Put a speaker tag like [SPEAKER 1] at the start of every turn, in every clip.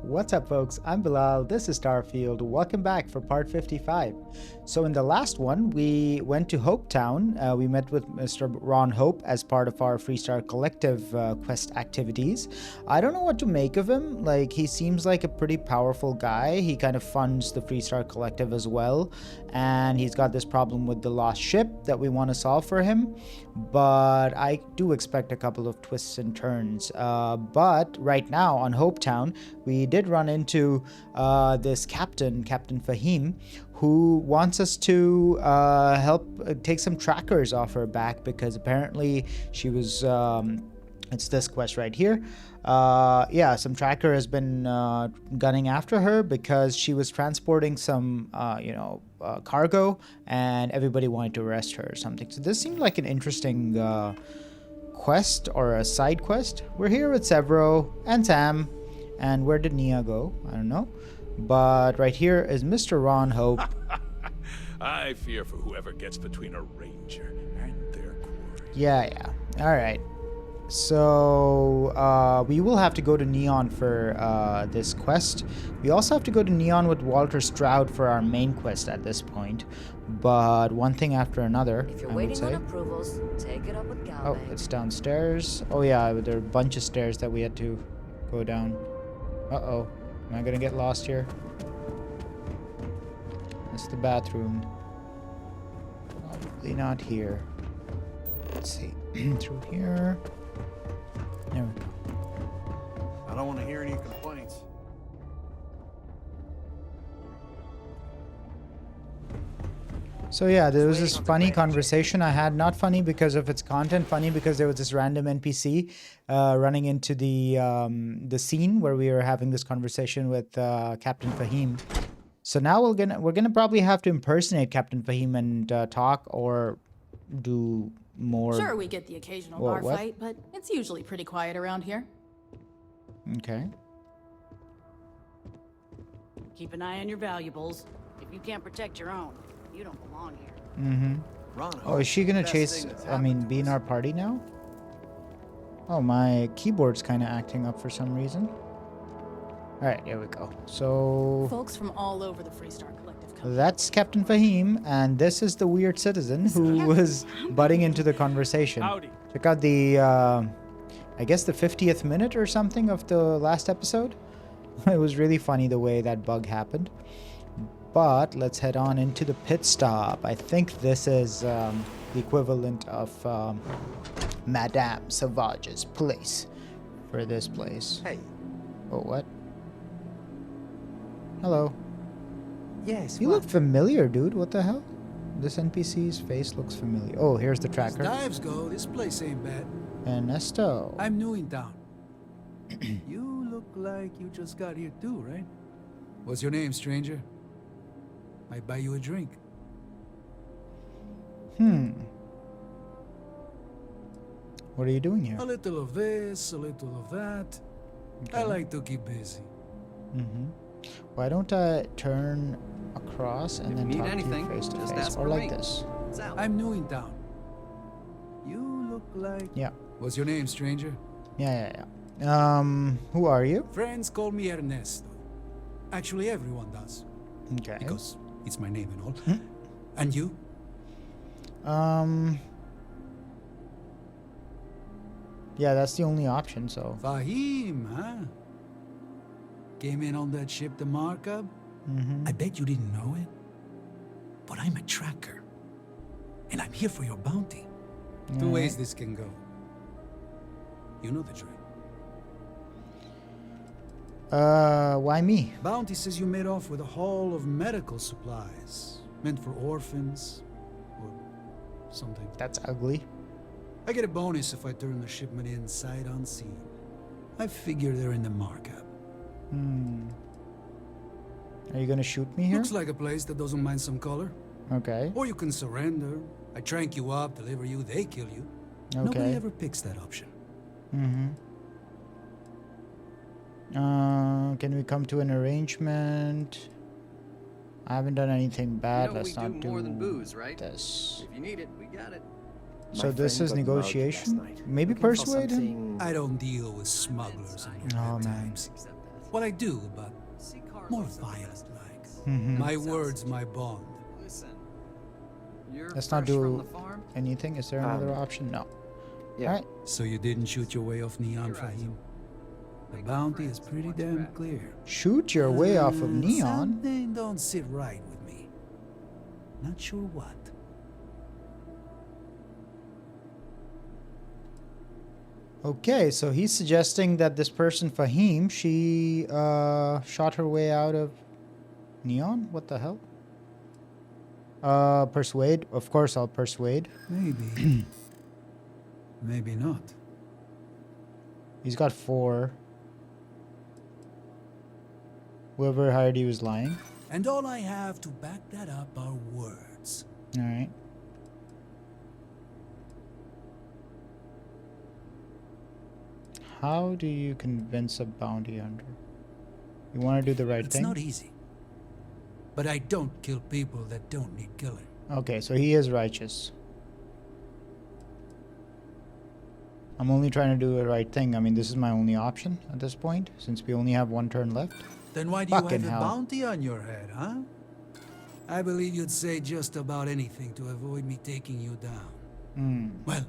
[SPEAKER 1] What's up, folks? I'm Bilal, this is Starfield. Welcome back for part 55. So in the last one, we went to Hope Town. We met with Mr. Ron Hope as part of our Freestar Collective quest activities. I don't know what to make of him. Like, he seems like a pretty powerful guy. He kind of funds the Freestar Collective as well. And he's got this problem with the lost ship that we want to solve for him. But I do expect a couple of twists and turns. But right now on Hope Town, we did run into this Captain Fahim, who wants us to help take some trackers off her back because apparently she was, it's this quest right here. Yeah, some tracker has been gunning after her because she was transporting some, cargo, and everybody wanted to arrest her or something. So this seemed like an interesting quest or a side quest. We're here with Sevro and Sam. And where did Nia go? I don't know. But right here is Mr. Ron Hope.
[SPEAKER 2] I fear for whoever gets between a ranger and their quarry.
[SPEAKER 1] Yeah. All right. So we will have to go to Neon for this quest. We also have to go to Neon with Walter Stroud for our main quest at this point. But one thing after another,
[SPEAKER 3] if you're
[SPEAKER 1] I
[SPEAKER 3] waiting
[SPEAKER 1] would say.
[SPEAKER 3] on approvals, take it up with Gal.
[SPEAKER 1] Oh, it's downstairs. Oh yeah, there are a bunch of stairs that we had to go down. Uh-oh. Am I gonna get lost here? It's the bathroom. Probably not here. Let's see. Through here. There we go.
[SPEAKER 4] I don't want to hear any complaints.
[SPEAKER 1] So yeah, there was this funny conversation I had. Not funny because of its content, funny because there was this random NPC running into the scene where we were having this conversation with Captain Fahim. So now we're gonna probably have to impersonate Captain Fahim and talk or do more.
[SPEAKER 5] Sure, we get the occasional bar fight, but it's usually pretty quiet around here.
[SPEAKER 1] Okay.
[SPEAKER 6] Keep an eye on your valuables. If you can't protect your own, you don't belong here.
[SPEAKER 1] Mm-hmm. Oh, is she gonna chase? I mean, be in our party now? Oh, my keyboard's kind of acting up for some reason. All right, here we go. So
[SPEAKER 5] Folks from all over the Freestar Collective come.
[SPEAKER 1] that's Captain Fahim, and this is the weird citizen who was butting into the conversation.
[SPEAKER 2] Howdy.
[SPEAKER 1] Check out the, I guess the 50th minute or something of the last episode. It was really funny the way that bug happened. But let's head on into the pit stop. I think this is the equivalent of Madame Savage's place for this place.
[SPEAKER 4] Hey.
[SPEAKER 1] Oh, what? Hello.
[SPEAKER 4] Yes.
[SPEAKER 1] You look familiar, dude. What the hell? This NPC's face looks familiar. Oh, here's the tracker.
[SPEAKER 7] As dives go, this place ain't bad.
[SPEAKER 1] Ernesto.
[SPEAKER 7] I'm new in town. You look like you just got here too, right? What's your name, stranger? Might buy you a drink.
[SPEAKER 1] What are you doing here?
[SPEAKER 7] A little of this, a little of that.
[SPEAKER 1] Okay.
[SPEAKER 7] I like to keep busy.
[SPEAKER 1] Why don't I turn across and then
[SPEAKER 8] need
[SPEAKER 1] talk
[SPEAKER 8] anything,
[SPEAKER 1] to you face to
[SPEAKER 8] just
[SPEAKER 1] face?
[SPEAKER 8] ask
[SPEAKER 1] Or
[SPEAKER 8] for
[SPEAKER 1] like
[SPEAKER 8] me.
[SPEAKER 1] this.
[SPEAKER 7] I'm new in town. You look like...
[SPEAKER 1] Yeah.
[SPEAKER 7] What's your name, stranger?
[SPEAKER 1] Yeah. Who are you?
[SPEAKER 7] Friends call me Ernesto. Actually, everyone does.
[SPEAKER 1] Okay.
[SPEAKER 7] Because it's my name and all. And you?
[SPEAKER 1] Yeah, that's the only option, so.
[SPEAKER 7] Fahim, huh? Came in on that ship, the markup? I bet you didn't know it. But I'm a tracker. And I'm here for your bounty. Two ways this can go. You know the drill.
[SPEAKER 1] Why me?
[SPEAKER 7] Bounty says you made off with a haul of medical supplies. Meant for orphans. Or something.
[SPEAKER 1] That's ugly.
[SPEAKER 7] I get a bonus if I turn the shipment in sight unseen. I figure they're in the markup.
[SPEAKER 1] Are you gonna shoot me here?
[SPEAKER 7] Looks like a place that doesn't mind some color.
[SPEAKER 1] Okay.
[SPEAKER 7] Or you can surrender. I trank you up, deliver you, they kill you.
[SPEAKER 1] Okay.
[SPEAKER 7] Nobody ever picks that option.
[SPEAKER 1] Can we come to an arrangement? I haven't done anything bad.
[SPEAKER 8] You know
[SPEAKER 1] Let's
[SPEAKER 8] we
[SPEAKER 1] not
[SPEAKER 8] do more than booze, right?
[SPEAKER 1] this.
[SPEAKER 8] If you need it, we got it.
[SPEAKER 1] So this is negotiation? Maybe persuade him?
[SPEAKER 7] I don't deal with smugglers and
[SPEAKER 1] Oh, man.
[SPEAKER 7] times. what I do, but
[SPEAKER 8] See Carlos
[SPEAKER 7] more
[SPEAKER 8] at the
[SPEAKER 7] violent
[SPEAKER 8] best
[SPEAKER 7] like.
[SPEAKER 1] Mm-hmm.
[SPEAKER 7] My words, my bond.
[SPEAKER 8] Listen, you're
[SPEAKER 1] Let's not
[SPEAKER 8] fresh from
[SPEAKER 1] do
[SPEAKER 8] the farm?
[SPEAKER 1] anything. Is there another option? No.
[SPEAKER 9] Yeah.
[SPEAKER 1] Alright.
[SPEAKER 7] So you didn't shoot your way off Neon,
[SPEAKER 8] Your eyes
[SPEAKER 7] Fahim?
[SPEAKER 8] open.
[SPEAKER 7] The
[SPEAKER 8] Make
[SPEAKER 7] bounty is
[SPEAKER 8] friends,
[SPEAKER 7] pretty
[SPEAKER 8] watch
[SPEAKER 7] damn
[SPEAKER 8] back.
[SPEAKER 7] clear.
[SPEAKER 1] Shoot your way off of Neon.
[SPEAKER 7] Something don't sit right with me. Not sure what.
[SPEAKER 1] Okay, so he's suggesting that this person, Fahim, she shot her way out of Neon? What the hell? Persuade. Of course I'll persuade.
[SPEAKER 7] Maybe. Maybe not.
[SPEAKER 1] He's got 4. Whoever hired you was lying.
[SPEAKER 7] And all I have to back that up are words.
[SPEAKER 1] Alright. How do you convince a bounty hunter? You want to do the right
[SPEAKER 7] It's
[SPEAKER 1] thing?
[SPEAKER 7] not easy. But I don't kill people that don't need killing.
[SPEAKER 1] Okay, so he is righteous. I'm only trying to do the right thing. I mean, this is my only option at this point, since we only have 1 turn left.
[SPEAKER 7] Then why do you
[SPEAKER 1] Fucking
[SPEAKER 7] have
[SPEAKER 1] hell.
[SPEAKER 7] a bounty on your head, huh? I believe you'd say just about anything to avoid me taking you down.
[SPEAKER 1] Hmm.
[SPEAKER 7] Well,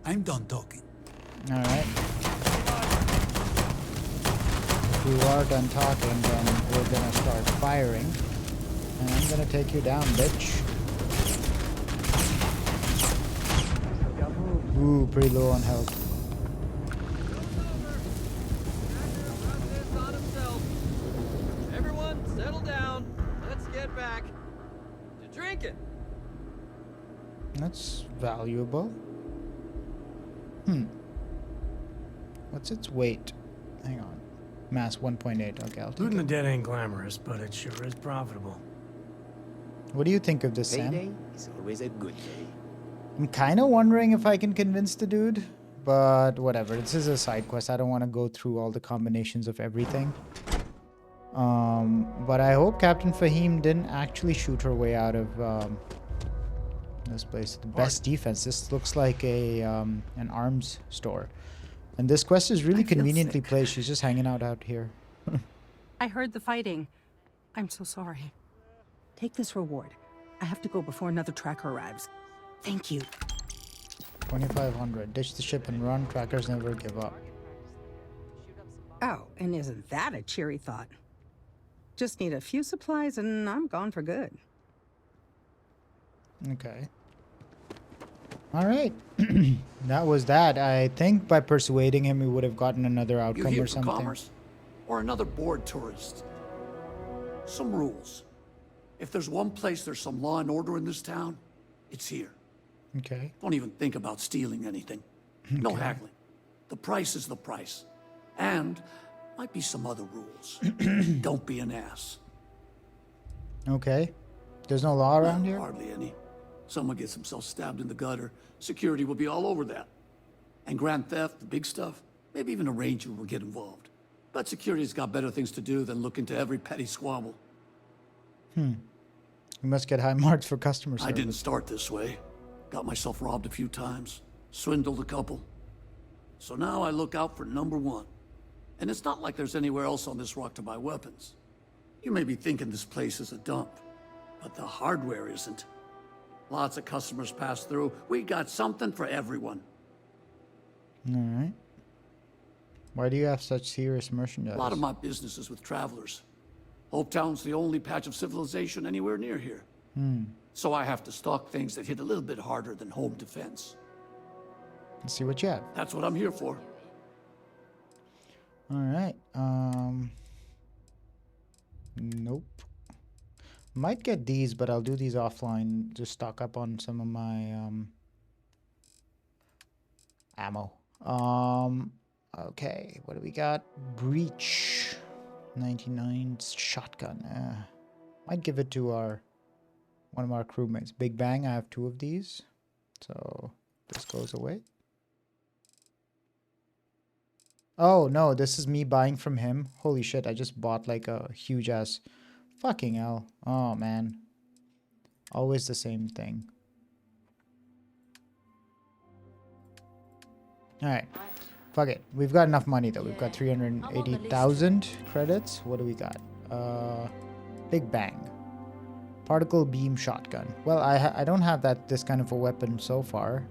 [SPEAKER 7] I'm done talking.
[SPEAKER 1] Alright. If you are done talking, then we're gonna start firing. And I'm gonna take you down, bitch. Ooh, pretty low on health.
[SPEAKER 8] Everyone, settle down. Let's get back to drinking.
[SPEAKER 1] That's valuable. What's its weight? Hang on. Mass 1.8. Okay, I'll take
[SPEAKER 10] Looting the
[SPEAKER 1] it.
[SPEAKER 10] dead ain't glamorous, but it sure is profitable.
[SPEAKER 1] What do you think of this, Sam?
[SPEAKER 9] Payday is always a good day.
[SPEAKER 1] I'm kind of wondering if I can convince the dude, but whatever. This is a side quest. I don't want to go through all the combinations of everything. But I hope Captain Fahim didn't actually shoot her way out of this place. The best defense. This looks like a an arms store. And this quest is really
[SPEAKER 11] I feel
[SPEAKER 1] conveniently
[SPEAKER 11] sick.
[SPEAKER 1] placed. She's just hanging out here.
[SPEAKER 11] I heard the fighting. I'm so sorry. Take this reward. I have to go before another tracker arrives. Thank you.
[SPEAKER 1] 2,500. Ditch the ship and run. Trackers never give up.
[SPEAKER 11] Oh, and isn't that a cheery thought? Just need a few supplies and I'm gone for good.
[SPEAKER 1] Okay. All right. That was that. I think by persuading him, we would have gotten another
[SPEAKER 12] You
[SPEAKER 1] outcome
[SPEAKER 12] here
[SPEAKER 1] or
[SPEAKER 12] for
[SPEAKER 1] something.
[SPEAKER 12] commerce? Or another bored tourist? Some rules. If there's one place there's some law and order in this town, it's here.
[SPEAKER 1] Okay.
[SPEAKER 12] Don't even think about stealing anything. No haggling. The price is the price. And might be some other rules. Don't be an ass.
[SPEAKER 1] Okay. There's no law around here?
[SPEAKER 12] Hardly any. Someone gets himself stabbed in the gutter, security will be all over that. And grand theft, the big stuff, maybe even a ranger will get involved. But security's got better things to do than look into every petty squabble.
[SPEAKER 1] You must get high marks for customer service.
[SPEAKER 12] I didn't start this way. Got myself robbed a few times, swindled a couple. So now I look out for number one. And it's not like there's anywhere else on this rock to buy weapons. You may be thinking this place is a dump, but the hardware isn't. Lots of customers pass through. We got something for everyone.
[SPEAKER 1] All right. Why do you have such serious merchandise?
[SPEAKER 12] A lot of my business is with travelers. Hope Town's the only patch of civilization anywhere near here. So I have to stock things that hit a little bit harder than home defense.
[SPEAKER 1] Let's see what you have.
[SPEAKER 12] That's what I'm here for.
[SPEAKER 1] All right. Nope. Might get these, but I'll do these offline. Just stock up on some of my ammo. Okay. What do we got? Breach. 99 shotgun. Might give it to one of our crewmates. Big Bang. I have 2 of these, so this goes away. Oh no, this is me buying from him. Holy shit, I just bought like a huge ass. Fucking hell. Oh man. Always the same thing. Alright. Fuck it. We've got enough money though. We've got 380,000 credits. What do we got? Big Bang. Particle beam shotgun. Well, I don't have this kind of a weapon so far.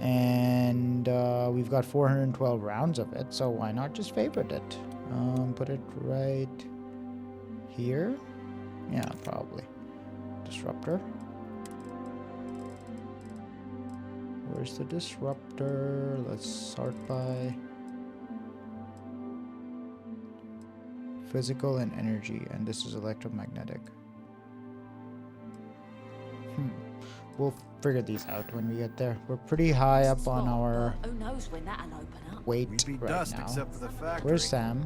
[SPEAKER 1] And we've got 412 rounds of it, so why not just favorite it? Put it right here. Yeah, probably. Disruptor. Where's the disruptor? Let's sort by physical and energy, and this is electromagnetic. We'll figure these out when we get there. We're pretty high up on our
[SPEAKER 6] Who knows when that'll open up?
[SPEAKER 1] weight
[SPEAKER 4] We'd be
[SPEAKER 1] right
[SPEAKER 4] dust
[SPEAKER 1] now.
[SPEAKER 4] except for the factory.
[SPEAKER 1] Where's Sam?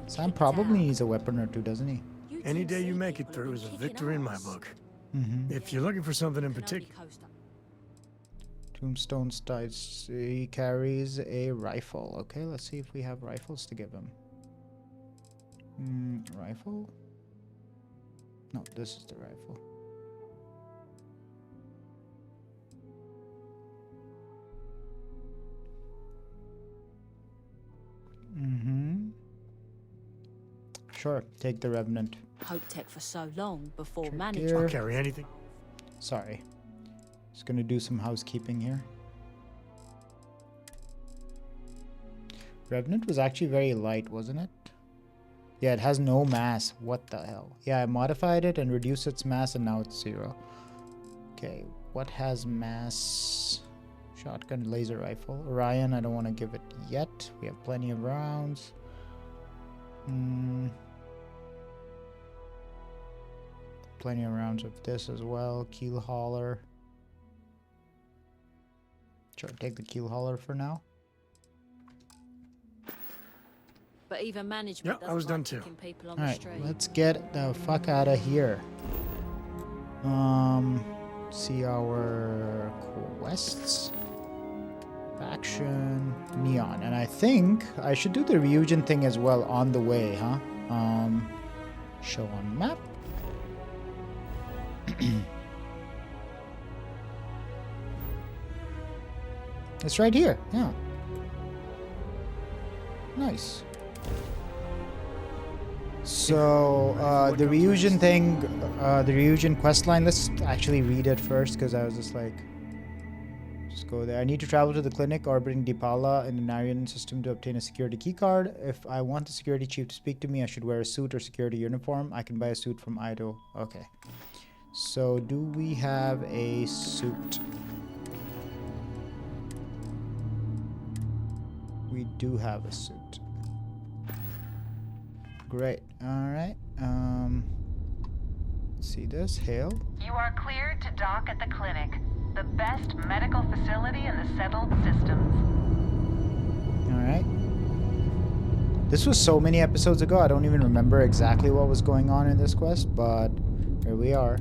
[SPEAKER 1] Sam probably needs a weapon or two, doesn't he?
[SPEAKER 10] Any day you make it through is a victory in my book. If you're looking for something in particular.
[SPEAKER 1] Tombstone Stites. He carries a rifle. Okay, let's see if we have rifles to give him. Rifle? No, this is the rifle. Sure, take the Revenant.
[SPEAKER 6] Hope tech for so long before
[SPEAKER 1] Check
[SPEAKER 6] management.
[SPEAKER 1] here.
[SPEAKER 10] I'll carry anything.
[SPEAKER 1] Sorry. Just gonna do some housekeeping here. Revenant was actually very light, wasn't it? Yeah, it has no mass. What the hell? Yeah, I modified it and reduced its mass and now it's 0. Okay, what has mass? Shotgun, laser rifle. Orion, I don't want to give it yet. We have plenty of rounds. Plenty of rounds of this as well. Keel hauler. Sure, take the keel hauler for now.
[SPEAKER 6] But even management
[SPEAKER 10] I was done too.
[SPEAKER 6] people on
[SPEAKER 1] Alright,
[SPEAKER 6] the street.
[SPEAKER 1] let's get the fuck out of here. See our quests. Faction, Neon. And I think I should do the Ryujin thing as well on the way, huh? Show on map. It's right here, yeah. Nice. So, the Ryujin thing, the Ryujin questline, let's actually read it first, because I was just like, just go there. I need to travel to the clinic orbiting Dipala in the Narian system to obtain a security keycard. If I want the security chief to speak to me, I should wear a suit or security uniform. I can buy a suit from Ido. Okay. So, do we have a suit? We do have a suit. Great. Alright. See this? Hail.
[SPEAKER 13] You are cleared to dock at the clinic. The best medical facility in the settled systems.
[SPEAKER 1] Alright. This was so many episodes ago, I don't even remember exactly what was going on in this quest, but here we are.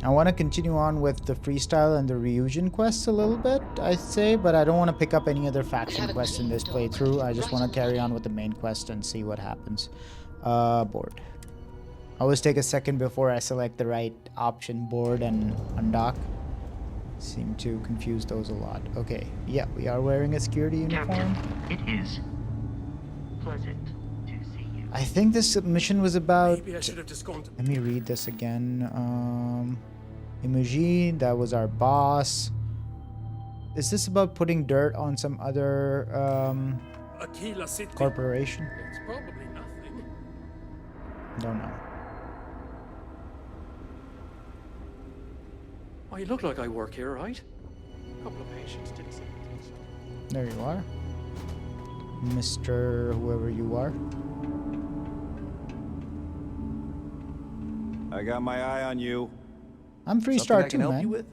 [SPEAKER 1] I want to continue on with the freestyle and the Ryujin quests a little bit, I'd say, but I don't want to pick up any other faction quests in this playthrough. I just want to carry on with the main quest and see what happens. Board. Always take a second before I select the right option, board and undock. Seem to confuse those a lot. Okay, yeah, we are wearing a security uniform.
[SPEAKER 14] It is pleasant.
[SPEAKER 1] I think this mission was about...
[SPEAKER 10] Maybe I should have just gone to...
[SPEAKER 1] Let me read this again. Imogene, that was our boss. Is this about putting dirt on some other corporation?
[SPEAKER 10] It's probably nothing.
[SPEAKER 1] Don't know.
[SPEAKER 15] Oh, you look like I work here, right? A couple of patients did say.
[SPEAKER 1] There you are. Mr. whoever you are.
[SPEAKER 16] I got my eye on you.
[SPEAKER 1] I'm Freestar too,
[SPEAKER 16] help
[SPEAKER 1] man.
[SPEAKER 16] you with?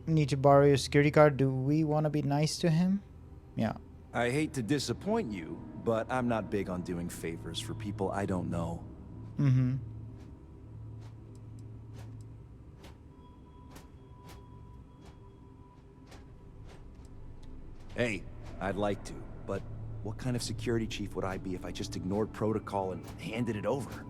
[SPEAKER 1] Need to borrow your security card. Do we want to be nice to him? Yeah.
[SPEAKER 16] I hate to disappoint you, but I'm not big on doing favors for people I don't know. Hey, I'd like to, but what kind of security chief would I be if I just ignored protocol and handed it over?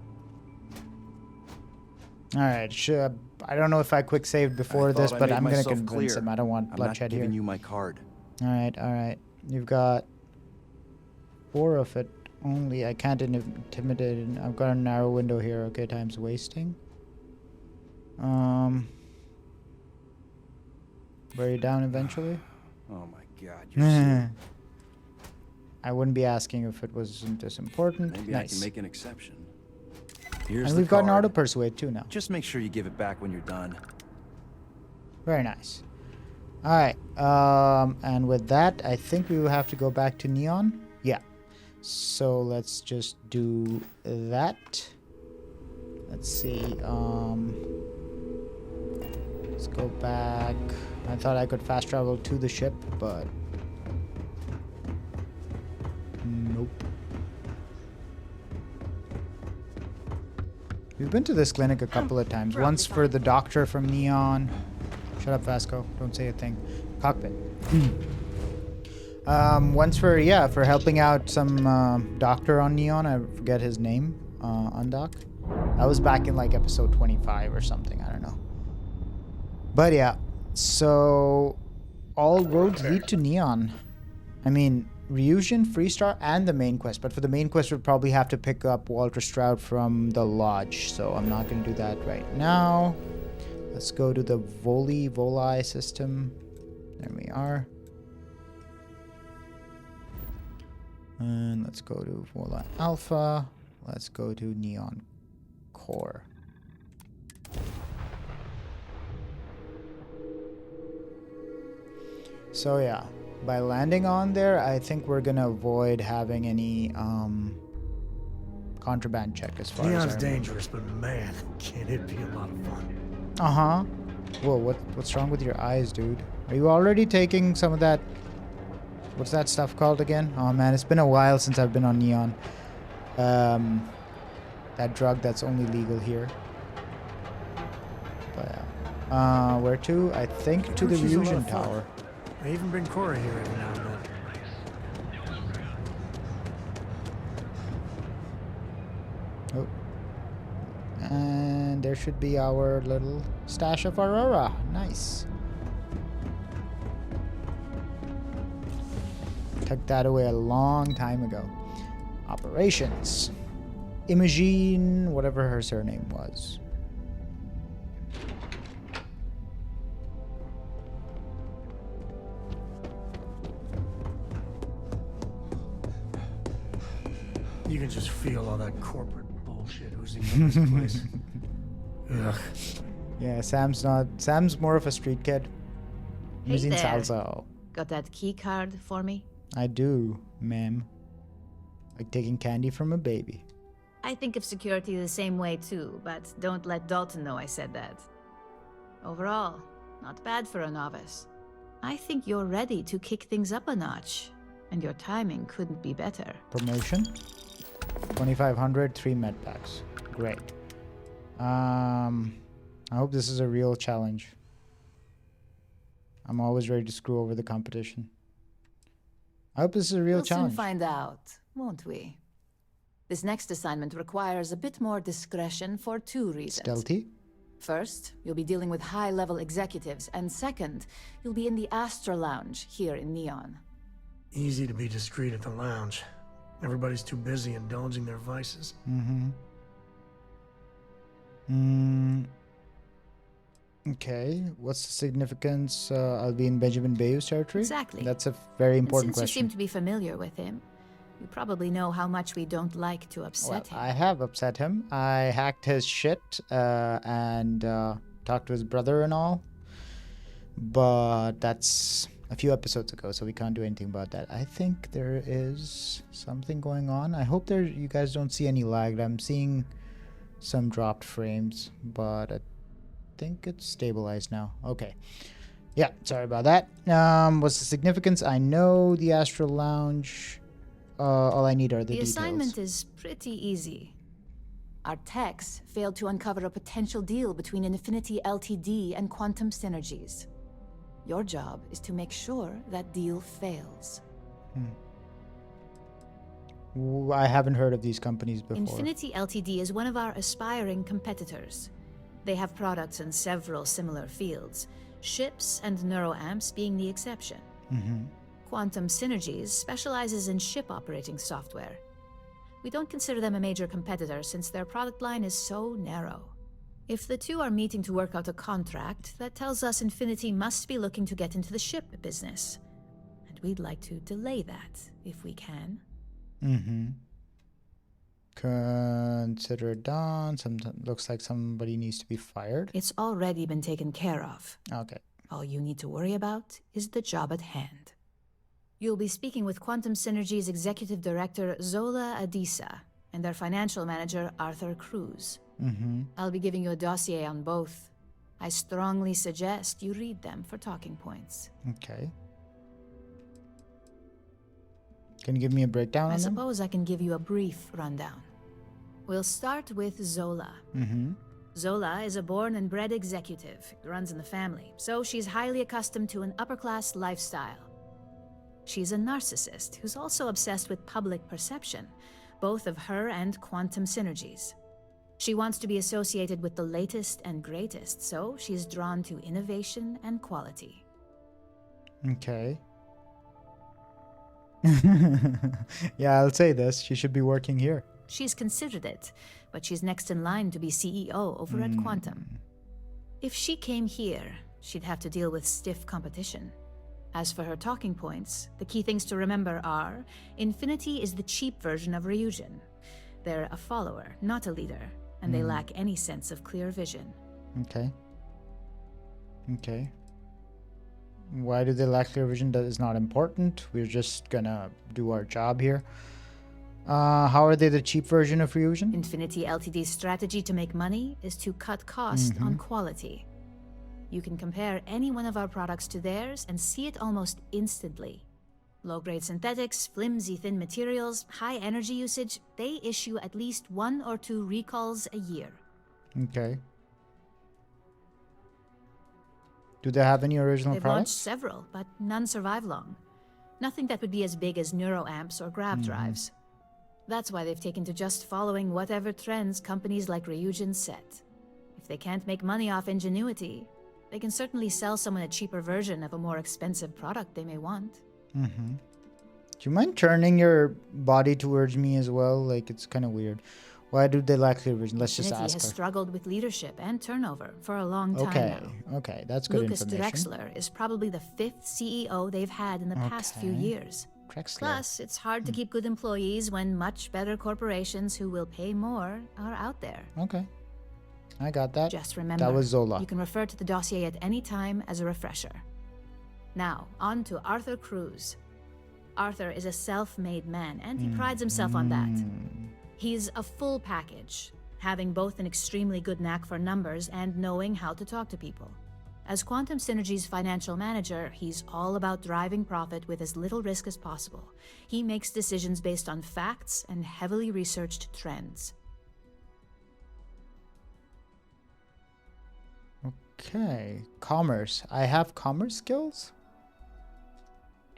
[SPEAKER 1] Alright, sure. I don't know if I quick saved before this, but I'm gonna convince him. I don't want bloodshed here.
[SPEAKER 16] I'm not giving you my card.
[SPEAKER 1] Alright. You've got 4 of it only. I can't intimidate it. I've got a narrow window here. Okay, time's wasting. Wear you down eventually?
[SPEAKER 16] Oh my god, you're sick.
[SPEAKER 1] I wouldn't be asking if it wasn't this important.
[SPEAKER 16] Maybe
[SPEAKER 1] nice.
[SPEAKER 16] I can make an exception. Here's
[SPEAKER 1] and we've got an auto persuade too now.
[SPEAKER 16] Just make sure you give it back when you're done.
[SPEAKER 1] Very nice. Alright, and with that, I think we will have to go back to Neon. Yeah. So let's just do that. Let's see, let's go back. I thought I could fast travel to the ship, but nope. We've been to this clinic a couple of times. Once for the doctor from Neon. Shut up, Vasco. Don't say a thing. Cockpit. Once for helping out some doctor on Neon. I forget his name. Undock. That was back in like episode 25 or something. I don't know. But yeah. So all roads lead to Neon. I mean, Ryujin, Freestar, and the main quest. But for the main quest, we'll probably have to pick up Walter Stroud from the lodge. So I'm not going to do that right now. Let's go to the Voli system. There we are. And let's go to Vola Alpha. Let's go to Neon Core. So yeah, by landing on there, I think we're gonna avoid having any contraband check as far as
[SPEAKER 10] Neon's dangerous, but man, can it be a lot of fun.
[SPEAKER 1] Whoa, what's wrong with your eyes, dude? Are you already taking some of that? What's that stuff called again? Oh man, it's been a while since I've been on Neon. That drug that's only legal here. But yeah. Where to? I think to the Ryujin Tower.
[SPEAKER 10] I even bring Cora here every now and then.
[SPEAKER 1] Oh. And there should be our little stash of Aurora. Nice. Took that away a long time ago. Operations. Imogene, whatever her surname was.
[SPEAKER 10] You can just feel all that corporate bullshit oozing from this place. Ugh.
[SPEAKER 1] Yeah, Sam's more of a street kid.
[SPEAKER 17] Hey there.
[SPEAKER 1] Salzo.
[SPEAKER 17] Got that key card for me?
[SPEAKER 1] I do, ma'am. Like taking candy from a baby.
[SPEAKER 17] I think of security the same way too, but don't let Dalton know I said that. Overall, not bad for a novice. I think you're ready to kick things up a notch, and your timing couldn't be better.
[SPEAKER 1] Promotion. 2,500, 3 med packs. Great. I hope this is a real challenge. I'm always ready to screw over the competition. I hope this is a real challenge.
[SPEAKER 3] We'll soon find out, won't we? This next assignment requires a bit more discretion for 2 reasons.
[SPEAKER 1] Stealthy?
[SPEAKER 3] First, you'll be dealing with high-level executives, and second, you'll be in the Astra Lounge here in Neon.
[SPEAKER 10] Easy to be discreet at the lounge. Everybody's too busy indulging their vices.
[SPEAKER 1] Okay, what's the significance? I'll be in Benjamin Bayou's territory?
[SPEAKER 17] Exactly.
[SPEAKER 1] That's a very important
[SPEAKER 17] Since
[SPEAKER 1] question.
[SPEAKER 17] you seem to be familiar with him, you probably know how much we don't like to upset him.
[SPEAKER 1] I have upset him. I hacked his shit and talked to his brother and all. But that's a few episodes ago, so we can't do anything about that. I think there is something going on. I hope you guys don't see any lag. I'm seeing some dropped frames, but I think it's stabilized now. Okay. Yeah, sorry about that. What's the significance? I know the Astral Lounge. All I need are the details.
[SPEAKER 17] The assignment is pretty easy.
[SPEAKER 3] Our techs failed to uncover a potential deal between Infinity Ltd and Quantum Synergies. Your job is to make sure that deal fails.
[SPEAKER 1] I haven't heard of these companies before.
[SPEAKER 17] Infinity Ltd is one of our aspiring competitors. They have products in several similar fields, ships and neuroamps being the exception. Quantum Synergies specializes in ship operating software. We don't consider them a major competitor since their product line is so narrow. If the two are meeting to work out a contract, that tells us Infinity must be looking to get into the ship business. And we'd like to delay that, if we can.
[SPEAKER 1] Consider it done. Looks like somebody needs to be fired.
[SPEAKER 17] It's already been taken care of.
[SPEAKER 1] Okay.
[SPEAKER 17] All you need to worry about is the job at hand. You'll be speaking with Quantum Synergy's Executive Director Zola Adisa and their Financial Manager Arthur Cruz. I'll be giving you a dossier on both. I strongly suggest you read them for talking points.
[SPEAKER 1] Okay. Can you give me a breakdown on them?
[SPEAKER 17] I suppose I can give you a brief rundown. We'll start with Zola. Zola is a born and bred executive. It runs in the family, so she's highly accustomed to an upper-class lifestyle. She's a narcissist who's also obsessed with public perception, both of her and Quantum Synergies. She wants to be associated with the latest and greatest, so she's drawn to innovation and quality.
[SPEAKER 1] Okay. Yeah, I'll say this. She should be working here.
[SPEAKER 17] She's considered it, but she's next in line to be CEO over at Quantum. If she came here, she'd have to deal with stiff competition. As for her talking points, the key things to remember are Infinity is the cheap version of Ryujin. They're a follower, not a leader, and they lack any sense of clear vision.
[SPEAKER 1] Okay. Okay. Why do they lack clear vision? That is not important. We're just gonna do our job here. How are they the cheap version of Ryujin?
[SPEAKER 17] Infinity Ltd's strategy to make money is to cut cost on quality. You can compare any one of our products to theirs and see it almost instantly. Low-grade synthetics, flimsy thin materials, high energy usage, they issue at least 1 or 2 recalls a year.
[SPEAKER 1] Okay. Do they have any original
[SPEAKER 17] They've
[SPEAKER 1] products?
[SPEAKER 17] launched several, but none survive long. Nothing that would be as big as neuroamps or grab drives. That's why they've taken to just following whatever trends companies like Ryujin set. If they can't make money off ingenuity, they can certainly sell someone a cheaper version of a more expensive product they may want.
[SPEAKER 1] Do you mind turning your body towards me as well? Like, it's kind of weird. Why do they lack clear vision? Let's just
[SPEAKER 17] Infinity
[SPEAKER 1] ask
[SPEAKER 17] has
[SPEAKER 1] her.
[SPEAKER 17] struggled with leadership and turnover for a long time now.
[SPEAKER 1] Okay, that's good
[SPEAKER 17] Lucas
[SPEAKER 1] information.
[SPEAKER 17] Drexler is probably the 5th CEO they've had in the past few years.
[SPEAKER 1] Drexler.
[SPEAKER 17] Plus, it's hard to keep good employees when much better corporations who will pay more are out there.
[SPEAKER 1] Okay. I got that.
[SPEAKER 17] Just remember,
[SPEAKER 1] that was Zola.
[SPEAKER 17] You can refer to the dossier at any time as a refresher. Now, on to Arthur Cruz. Arthur is a self-made man, and he prides himself on that. He's a full package, having both an extremely good knack for numbers and knowing how to talk to people. As Quantum Synergy's financial manager, he's all about driving profit with as little risk as possible. He makes decisions based on facts and heavily researched trends.
[SPEAKER 1] Okay. Commerce. I have commerce skills?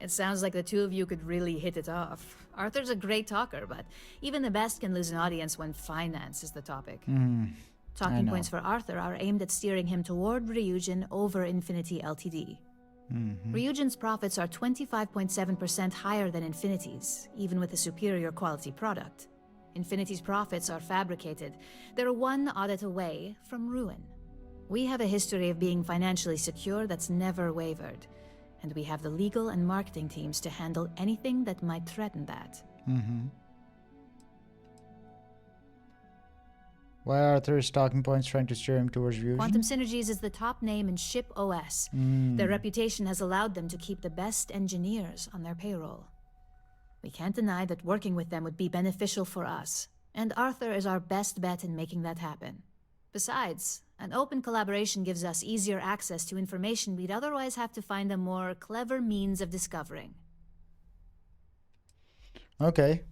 [SPEAKER 17] It sounds like the two of you could really hit it off. Arthur's a great talker, but even the best can lose an audience when finance is the topic. Talking points for Arthur are aimed at steering him toward Ryujin over Infinity Ltd. Ryujin's profits are 25.7% higher than Infinity's, even with a superior quality product. Infinity's profits are fabricated. They're one audit away from ruin. We have a history of being financially secure that's never wavered, and we have the legal and marketing teams to handle anything that might threaten that.
[SPEAKER 1] Why are Arthur's talking points trying to steer him towards Ryujin?
[SPEAKER 17] Quantum Synergies is the top name in ship OS. Their reputation has allowed them to keep the best engineers on their payroll. We can't deny that working with them would be beneficial for us, and Arthur is our best bet in making that happen. Besides, an open collaboration gives us easier access to information we'd otherwise have to find a more clever means of discovering.
[SPEAKER 1] Okay.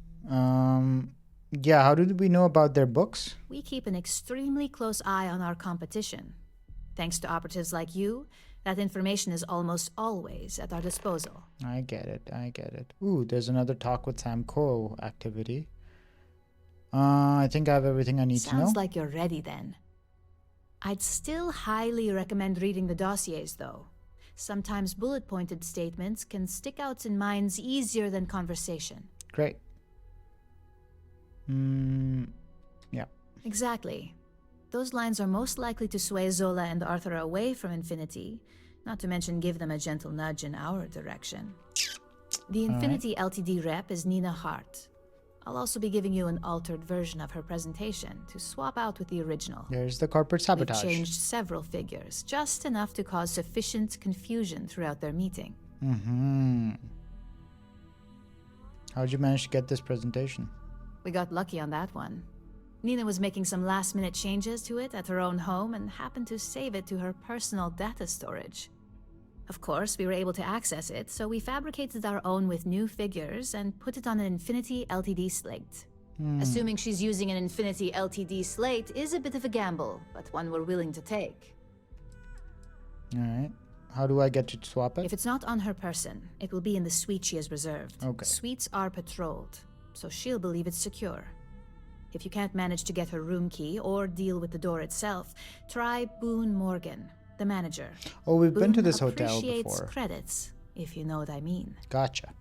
[SPEAKER 1] Yeah, how did we know about their books?
[SPEAKER 17] We keep an extremely close eye on our competition. Thanks to operatives like you, That information is almost always at our disposal.
[SPEAKER 1] I get it. I get it. Ooh, there's another talk with Sam Coe activity. I think I have everything I need to know.
[SPEAKER 17] Sounds like you're ready then. I'd still highly recommend reading the dossiers, though. Sometimes bullet-pointed statements can stick out in minds easier than conversation.
[SPEAKER 1] Great. Yeah.
[SPEAKER 17] Exactly. Those lines are most likely to sway Zola and Arthur away from Infinity, not to mention give them a gentle nudge in our direction. The Infinity Ltd rep is Nina Hart. I'll also be giving you an altered version of her presentation to swap out with the original.
[SPEAKER 1] There's the corporate sabotage.
[SPEAKER 17] We've changed several figures, just enough to cause sufficient confusion throughout their meeting.
[SPEAKER 1] How'd you manage to get this presentation?
[SPEAKER 17] We got lucky on that one. Nina was making some last-minute changes to it at her own home and happened to save it to her personal data storage. Of course, we were able to access it, so we fabricated our own with new figures and put it on an Infinity Ltd slate. Assuming she's using an Infinity Ltd slate is a bit of a gamble, but one we're willing to take.
[SPEAKER 1] Alright. How do I get you to swap it?
[SPEAKER 17] If it's not on her person, it will be in the suite she has reserved.
[SPEAKER 1] Okay.
[SPEAKER 17] Suites are patrolled, so she'll believe it's secure. If you can't manage to get her room key or deal with the door itself, try Boone Morgan, the manager.
[SPEAKER 1] Oh, we've been to
[SPEAKER 17] Boone
[SPEAKER 1] this hotel
[SPEAKER 17] appreciates
[SPEAKER 1] before.
[SPEAKER 17] Credits, if you know what I mean.
[SPEAKER 1] Gotcha.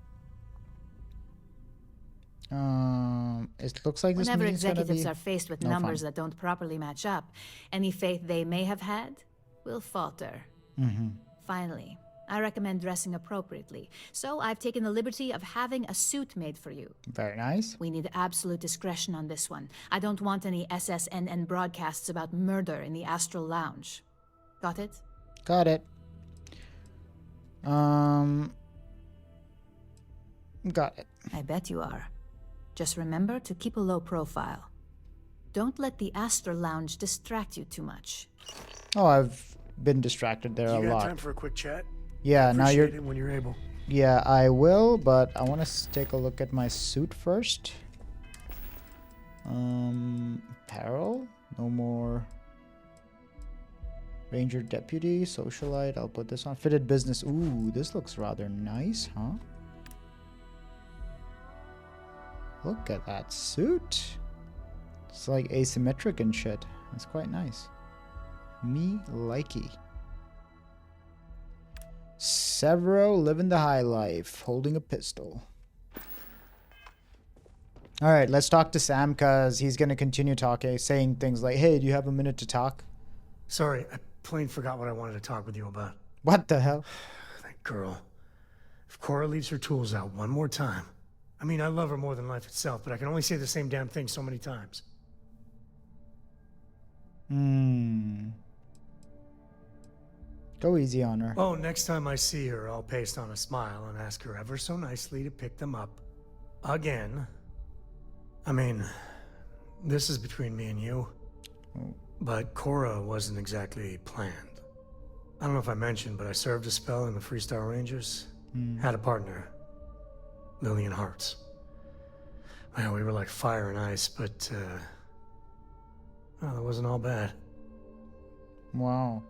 [SPEAKER 1] It looks like this
[SPEAKER 17] Whenever
[SPEAKER 1] meeting's gonna
[SPEAKER 17] executives
[SPEAKER 1] be
[SPEAKER 17] are faced with
[SPEAKER 1] no
[SPEAKER 17] numbers
[SPEAKER 1] fun.
[SPEAKER 17] that don't properly match up, any faith they may have had will falter. Finally, I recommend dressing appropriately, so I've taken the liberty of having a suit made for you.
[SPEAKER 1] Very nice.
[SPEAKER 17] We need absolute discretion on this one. I don't want any SSNN broadcasts about murder in the Astral Lounge. Got it?
[SPEAKER 1] Got it. Got it.
[SPEAKER 17] I bet you are. Just remember to keep a low profile. Don't let the Astral Lounge distract you too much.
[SPEAKER 1] Oh, I've been distracted there a
[SPEAKER 10] You got
[SPEAKER 1] lot.
[SPEAKER 10] time for a quick chat?
[SPEAKER 1] Yeah, now you're.
[SPEAKER 10] Appreciate it when you're able.
[SPEAKER 1] Yeah, I will, but I want to take a look at my suit first. Apparel? No more. Ranger Deputy, Socialite. I'll put this on. Fitted Business. Ooh, this looks rather nice, huh? Look at that suit. It's like asymmetric and shit. That's quite nice. Me likey. Sevro living the high life, holding a pistol. Alright, let's talk to Sam, because he's going to continue talking, saying things like, hey, do you have a minute to talk?
[SPEAKER 10] Sorry, I plain forgot what I wanted to talk with you about.
[SPEAKER 1] What the hell?
[SPEAKER 10] That girl. If Cora leaves her tools out one more time. I mean, I love her more than life itself, but I can only say the same damn thing so many times.
[SPEAKER 1] Go easy on her.
[SPEAKER 10] Oh, next time I see her, I'll paste on a smile and ask her ever so nicely to pick them up. Again. I mean, this is between me and you. But Cora wasn't exactly planned. I don't know if I mentioned, but I served a spell in the Freestar Rangers. Had a partner. Lillian Hartz. Well, we were like fire and ice, but, well, that wasn't all bad.
[SPEAKER 1] Wow.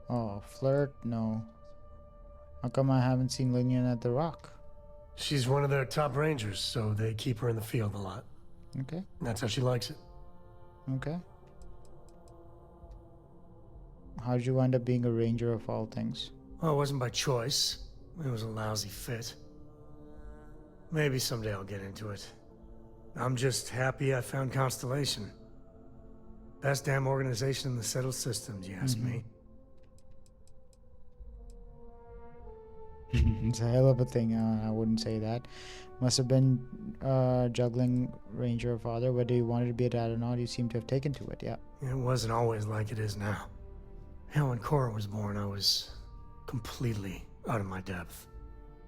[SPEAKER 1] Oh, flirt? No. How come I haven't seen Lillian at the Rock?
[SPEAKER 10] She's one of their top rangers, so they keep her in the field a lot.
[SPEAKER 1] Okay.
[SPEAKER 10] And that's how she likes it.
[SPEAKER 1] Okay. How'd you wind up being a ranger of all things?
[SPEAKER 10] Well, it wasn't by choice. It was a lousy fit. Maybe someday I'll get into it. I'm just happy I found Constellation. Best damn organization in the settled systems, you ask me.
[SPEAKER 1] It's a hell of a thing. I wouldn't say that. Must have been juggling ranger or father. Whether you wanted to be a dad or not, you seem to have taken to it, yeah.
[SPEAKER 10] It wasn't always like it is now. Hell, when Cora was born, I was completely out of my depth.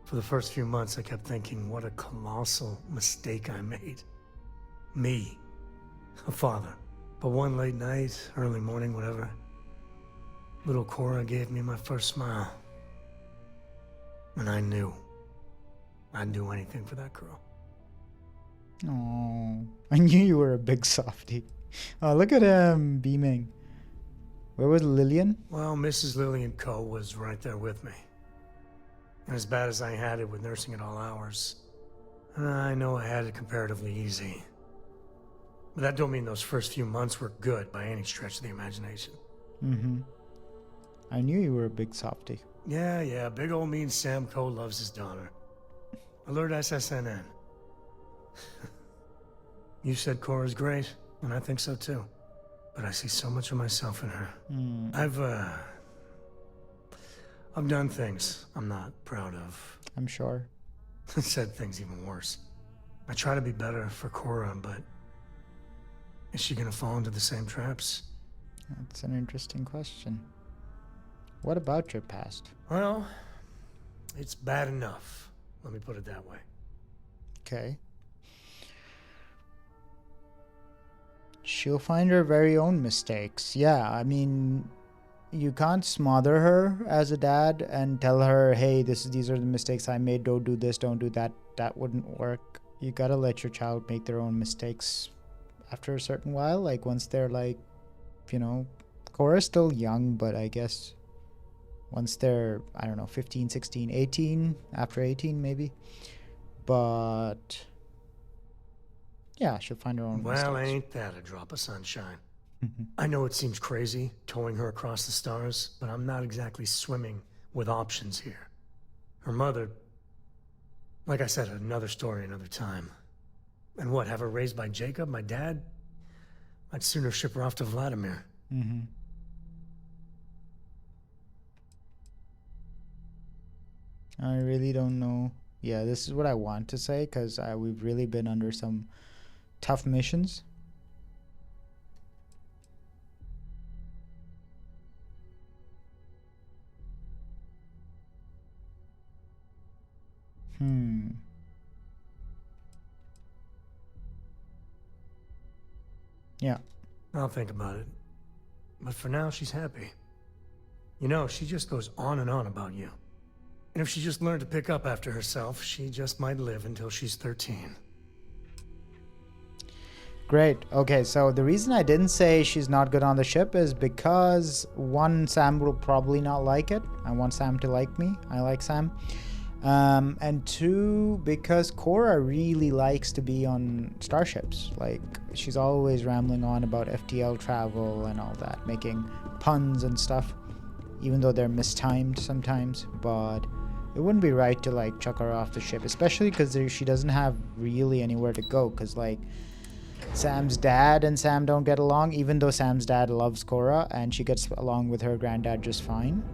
[SPEAKER 10] For the first few months, I kept thinking, what a colossal mistake I made. Me, a father. But one late night, early morning, whatever, little Cora gave me my first smile. And I knew I'd do anything for that girl.
[SPEAKER 1] Oh, I knew you were a big softie. Oh, look at him beaming. Where was Lillian?
[SPEAKER 10] Well, Mrs. Lillian Coe was right there with me. And as bad as I had it with nursing at all hours, I know I had it comparatively easy. But that don't mean those first few months were good by any stretch of the imagination.
[SPEAKER 1] Mm-hmm. I knew you were a big softie.
[SPEAKER 10] Yeah, big old mean Sam Coe loves his daughter. Alert SSNN. You said Cora's great, and I think so too. But I see so much of myself in her. I've done things I'm not proud of.
[SPEAKER 1] I'm sure.
[SPEAKER 10] Said things even worse. I try to be better for Cora, but is she gonna fall into the same traps?
[SPEAKER 1] That's an interesting question. What about your past?
[SPEAKER 10] Well, it's bad enough. Let me put it that way.
[SPEAKER 1] Okay. She'll find her very own mistakes. Yeah, I mean, you can't smother her as a dad and tell her, hey, these are the mistakes I made, don't do this, don't do that. That wouldn't work. You gotta let your child make their own mistakes after a certain while. Like, once they're like, you know, Cora's still young, but I guess once they're, I don't know, 15, 16, 18, after 18 maybe. But yeah, she'll find her own mistakes.
[SPEAKER 10] Well, ain't that a drop of sunshine? I know it seems crazy, towing her across the stars, but I'm not exactly swimming with options here. Her mother, like I said, another story, another time. And what, have her raised by Jacob, my dad? I'd sooner ship her off to Vladimir.
[SPEAKER 1] Mm-hmm. I really don't know. Yeah, this is what I want to say, because we've really been under some tough missions. Yeah.
[SPEAKER 10] I'll think about it. But for now, she's happy. You know, she just goes on and on about you. And if she just learned to pick up after herself, she just might live until she's 13.
[SPEAKER 1] Great. Okay, so the reason I didn't say she's not good on the ship is because, one, Sam will probably not like it. I want Sam to like me. I like Sam. And two, because Cora really likes to be on starships. Like, she's always rambling on about FTL travel and all that, making puns and stuff, even though they're mistimed sometimes. But it wouldn't be right to, like, chuck her off the ship, especially because she doesn't have really anywhere to go, because, like, Sam's dad and Sam don't get along, even though Sam's dad loves Cora and she gets along with her granddad just fine.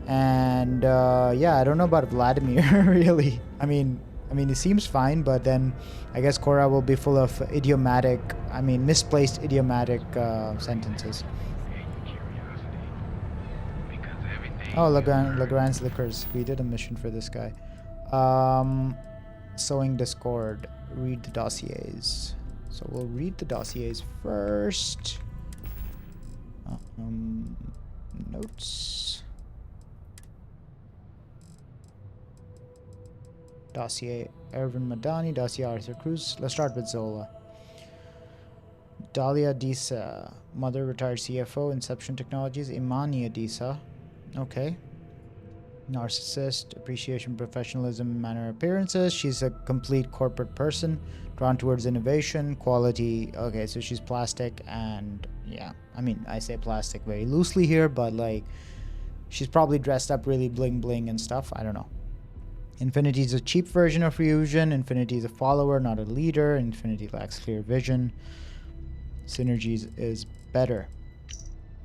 [SPEAKER 1] And yeah, I don't know about Vladimir really. I mean it seems fine, but then I guess Cora will be full of misplaced idiomatic sentences. Oh, Legrand's Liquors. We did a mission for this guy. Sowing Discord. Read the dossiers. So we'll read the dossiers first. Notes. Dossier Ervin Madani, dossier Arthur Cruz. Let's start with Zola. Dalia Disa, mother, retired CFO, Inception Technologies. Imania Disa. Okay. Narcissist, appreciation, professionalism, manner, appearances. She's a complete corporate person, drawn towards innovation, quality. Okay, so she's plastic, and yeah, I mean, I say plastic very loosely here, but like, she's probably dressed up really bling bling and stuff. I don't know. Infinity is a cheap version of Ryujin. Infinity is a follower, not a leader. Infinity lacks clear vision. Synergies is better.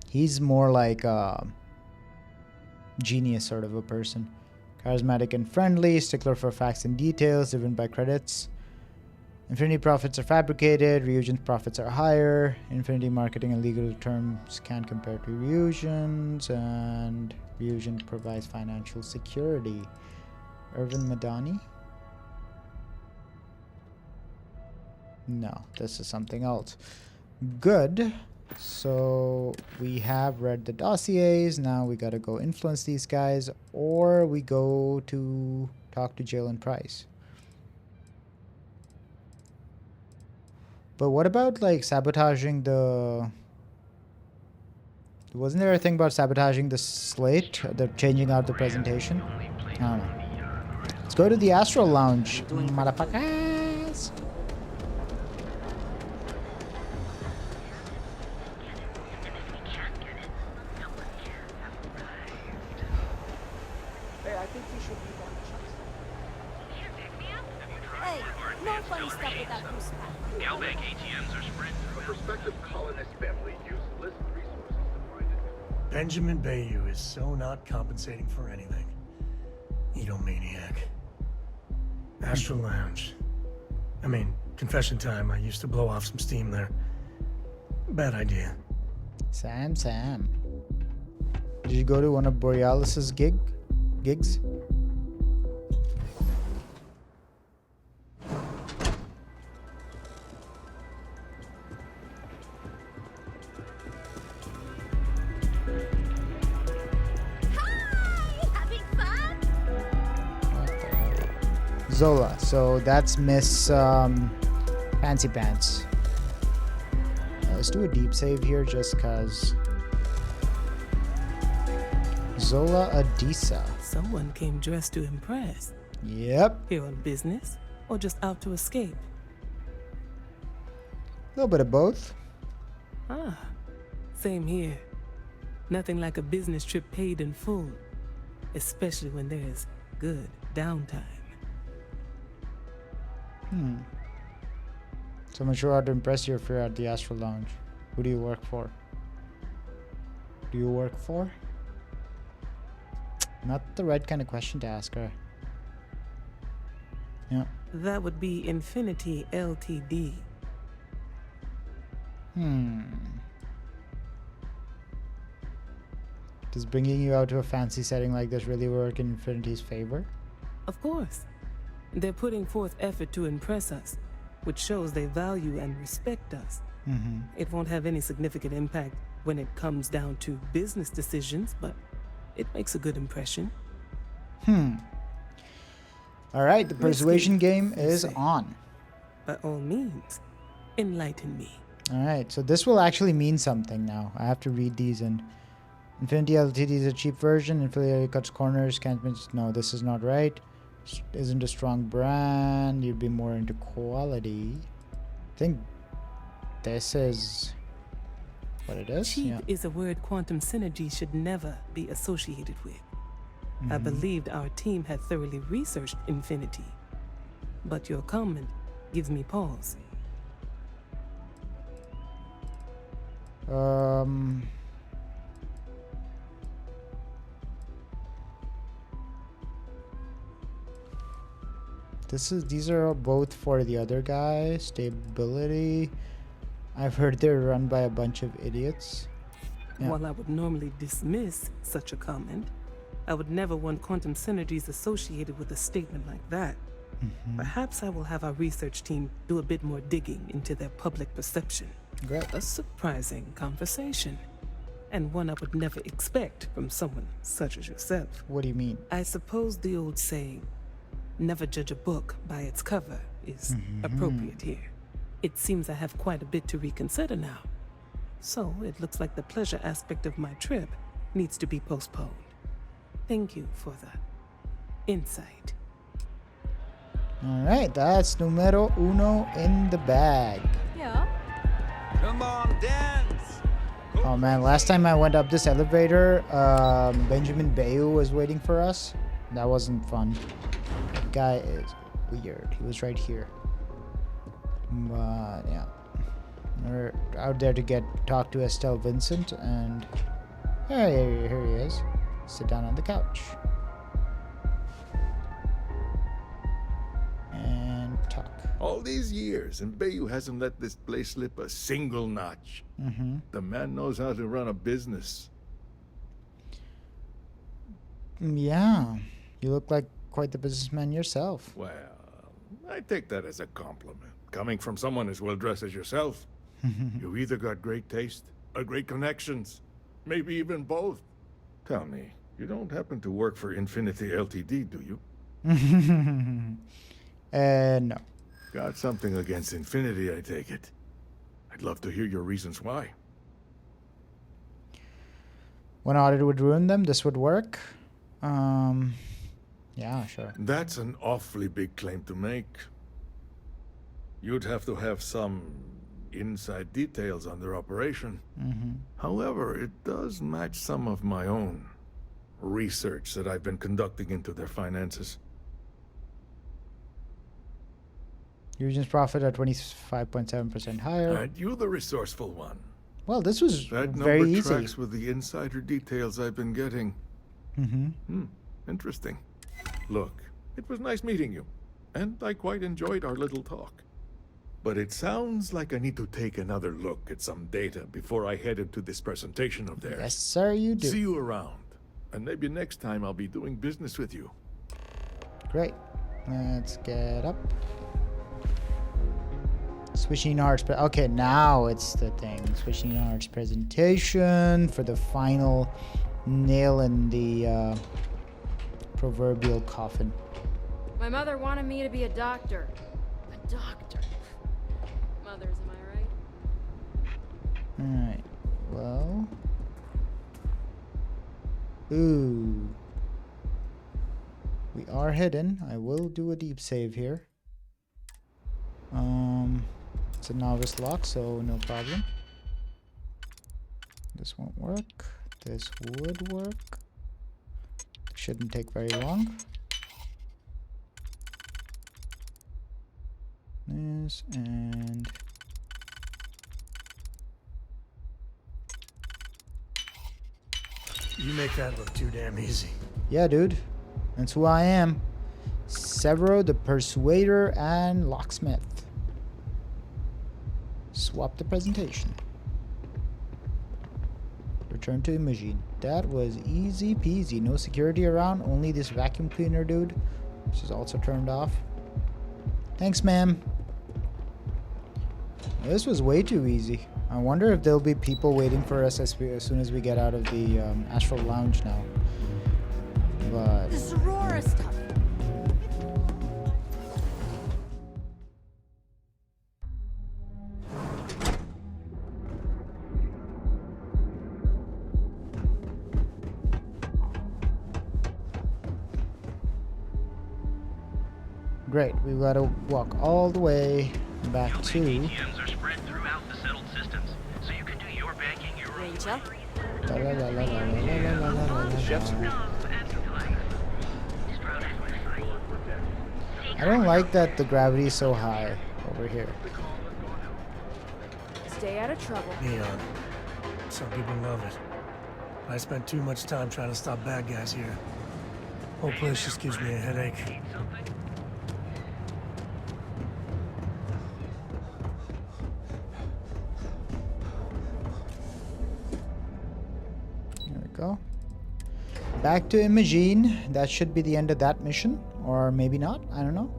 [SPEAKER 1] He's more like a genius sort of a person. Charismatic and friendly, stickler for facts and details, driven by credits. Infinity profits are fabricated, Ryujin's profits are higher. Infinity marketing and legal terms can't compare to Ryujin's, and Ryujin provides financial security. Irvin Madani? No, this is something else. Good. So we have read the dossiers. Now we gotta go influence these guys, or we go to talk to Jalen Price. But what about like sabotaging the Wasn't there a thing about sabotaging the slate? The changing out the presentation? I don't know. Let's go to the Astral Lounge, motherfuckers.
[SPEAKER 18] Hey, I think you should be on Hey, no funny stuff with that goose pack.
[SPEAKER 19] Galbank ATMs are spread. A prospective colonist family use list resources to find it.
[SPEAKER 10] Benjamin Bayou is so not compensating for anything. Edomaniac. Astral Lounge. I mean, confession time, I used to blow off some steam there. Bad idea.
[SPEAKER 1] Sam. Did you go to one of Borealis's gigs? Zola, so that's Miss Fancy Pants. Let's do a deep save here just cause. Zola Adisa.
[SPEAKER 20] Someone came dressed to impress.
[SPEAKER 1] Yep.
[SPEAKER 20] Here on business or just out to escape?
[SPEAKER 1] A little bit of both.
[SPEAKER 20] Ah, same here. Nothing like a business trip paid in full, especially when there's good downtime.
[SPEAKER 1] So I'm not sure how to impress you if you're at the Astral Lounge. Who do you work for? Do you work for? Not the right kind of question to ask her. Yeah.
[SPEAKER 20] That would be Infinity Ltd.
[SPEAKER 1] Does bringing you out to a fancy setting like this really work in Infinity's favor?
[SPEAKER 20] Of course. They're putting forth effort to impress us, which shows they value and respect us. It won't have any significant impact when it comes down to business decisions, but it makes a good impression.
[SPEAKER 1] Alright, the persuasion game is on.
[SPEAKER 20] By all means, enlighten me.
[SPEAKER 1] Alright, so this will actually mean something now. I have to read these and Infinity Ltd is a cheap version. Infinity cuts corners, can't miss. No, this is not right. Isn't a strong brand. You'd be more into quality. I think this is what it is.
[SPEAKER 20] Cheap is a word quantum synergy should never be associated with. I believed our team had thoroughly researched Infinity, but your comment gives me pause.
[SPEAKER 1] These are both for the other guy. Stability. I've heard they're run by a bunch of idiots.
[SPEAKER 20] While I would normally dismiss such a comment, I would never want quantum synergies associated with a statement like that. Perhaps I will have our research team do a bit more digging into their public perception.
[SPEAKER 1] Great.
[SPEAKER 20] A surprising conversation, and one I would never expect from someone such as yourself.
[SPEAKER 1] What do you mean?
[SPEAKER 20] I suppose the old saying, never judge a book by its cover, is appropriate here. It seems I have quite a bit to reconsider now. So it looks like the pleasure aspect of my trip needs to be postponed. Thank you for the insight.
[SPEAKER 1] Alright, that's numero uno in the bag.
[SPEAKER 18] Yeah.
[SPEAKER 8] Come on, dance.
[SPEAKER 1] Oh man, last time I went up this elevator, Benjamin Bayou was waiting for us. That wasn't fun. That guy is weird. He was right here. But yeah. We're out there to talk to Estelle Vincent, and here he is. Sit down on the couch. And talk.
[SPEAKER 2] All these years, and Bayou hasn't let this place slip a single notch. The man knows how to run a business.
[SPEAKER 1] Yeah. You look like quite the businessman yourself.
[SPEAKER 2] Well, I take that as a compliment. Coming from someone as well dressed as yourself. You either got great taste or great connections. Maybe even both. Tell me, you don't happen to work for Infinity Ltd, do you?
[SPEAKER 1] No.
[SPEAKER 2] Got something against Infinity, I take it. I'd love to hear your reasons why.
[SPEAKER 1] One audit would ruin them. This would work. Yeah, sure.
[SPEAKER 2] That's an awfully big claim to make. You'd have to have some inside details on their operation. However, it does match some of my own research that I've been conducting into their finances.
[SPEAKER 1] Ryujin's profit at 25.7% higher.
[SPEAKER 2] Aren't you the resourceful one?
[SPEAKER 1] Well, this was
[SPEAKER 2] That
[SPEAKER 1] very
[SPEAKER 2] number
[SPEAKER 1] easy.
[SPEAKER 2] tracks with the insider details I've been getting. Interesting. Look, it was nice meeting you, and I quite enjoyed our little talk. But it sounds like I need to take another look at some data before I head into this presentation of theirs.
[SPEAKER 1] Yes, sir, you do.
[SPEAKER 2] See you around, and maybe next time I'll be doing business with you.
[SPEAKER 1] Great. Let's get up. Switching arts, but okay, now it's the thing. Switching arts presentation for the final nail in the proverbial coffin.
[SPEAKER 21] My mother wanted me to be a doctor. A doctor. Mothers, am I right?
[SPEAKER 1] Alright. Well. Ooh. We are hidden. I will do a deep save here. It's a novice lock, so no problem. This won't work. This would work. Shouldn't take very long. This and
[SPEAKER 10] You make that look too damn easy.
[SPEAKER 1] yeah, dude. That's who I am. Sevro the Persuader and Locksmith. Swap the presentation. Return to imaging. That was easy peasy. No security around. Only this vacuum cleaner dude. This is also turned off. Thanks, ma'am. This was way too easy. I wonder if there'll be people waiting for us as soon as we get out of the Astral Lounge now. But
[SPEAKER 18] The Sorora stuff.
[SPEAKER 1] great. We've got to walk all the way back to.
[SPEAKER 14] ATMs are spread throughout the settled systems, so you can do your banking your own way.
[SPEAKER 1] I don't like that the gravity is so high over here.
[SPEAKER 21] Stay out of trouble.
[SPEAKER 10] Neon. Some people love it. I spent too much time trying to stop bad guys here. Whole place just gives me a headache.
[SPEAKER 1] There we go. Back to Imogene. That should be the end of that mission. Or maybe not. I don't know.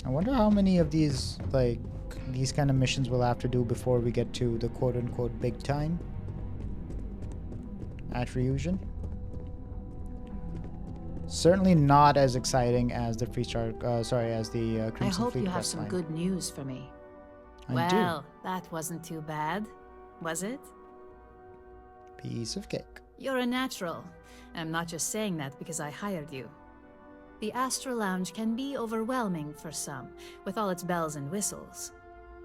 [SPEAKER 1] I wonder how many of these, like, these kind of missions we'll have to do before we get to the quote-unquote big time at Ryujin. Certainly not as exciting as the Freestar, as the Crimson
[SPEAKER 17] I hope
[SPEAKER 1] Fleet
[SPEAKER 17] you have some
[SPEAKER 1] questline.
[SPEAKER 17] good news for me.
[SPEAKER 1] I do.
[SPEAKER 17] Well, that wasn't too bad, was it?
[SPEAKER 1] Piece of cake.
[SPEAKER 17] You're a natural. I'm not just saying that because I hired you. The Astral Lounge can be overwhelming for some, with all its bells and whistles.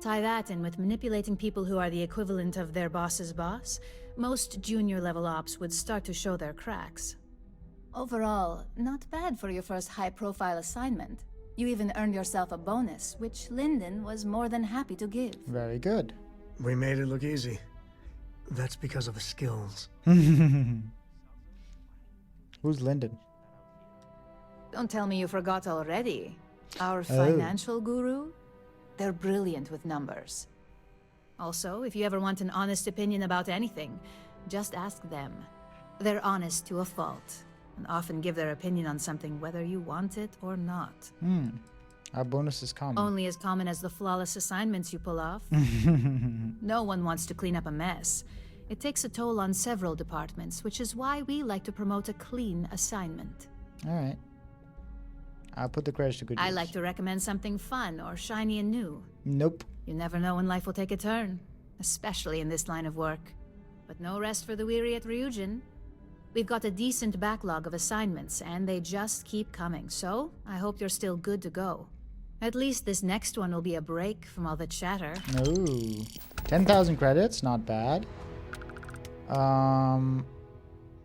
[SPEAKER 17] Tie that in with manipulating people who are the equivalent of their boss's boss, most junior-level ops would start to show their cracks.
[SPEAKER 5] Overall, not bad for your first high-profile assignment. You even earned yourself a bonus, which Lyndon was more than happy to give.
[SPEAKER 1] Very good.
[SPEAKER 10] We made it look easy. That's because of the skills.
[SPEAKER 1] Who's Lyndon?
[SPEAKER 5] Don't tell me you forgot already. Our financial guru? They're brilliant with numbers.
[SPEAKER 17] Also, if you ever want an honest opinion about anything, just ask them. They're honest to a fault, and often give their opinion on something whether you want it or not.
[SPEAKER 1] Our bonus is common.
[SPEAKER 17] Only as common as the flawless assignments you pull off. No one wants to clean up a mess. It takes a toll on several departments, which is why we like to promote a clean assignment.
[SPEAKER 1] All right. I'll put the credits to good use.
[SPEAKER 17] I like to recommend something fun or shiny and new.
[SPEAKER 1] Nope.
[SPEAKER 17] You never know when life will take a turn. especially in this line of work. But no rest for the weary at Ryujin. We've got a decent backlog of assignments, and they just keep coming, so I hope you're still good to go. At least this next one will be a break from all the chatter.
[SPEAKER 1] Ooh. 10,000 credits, not bad.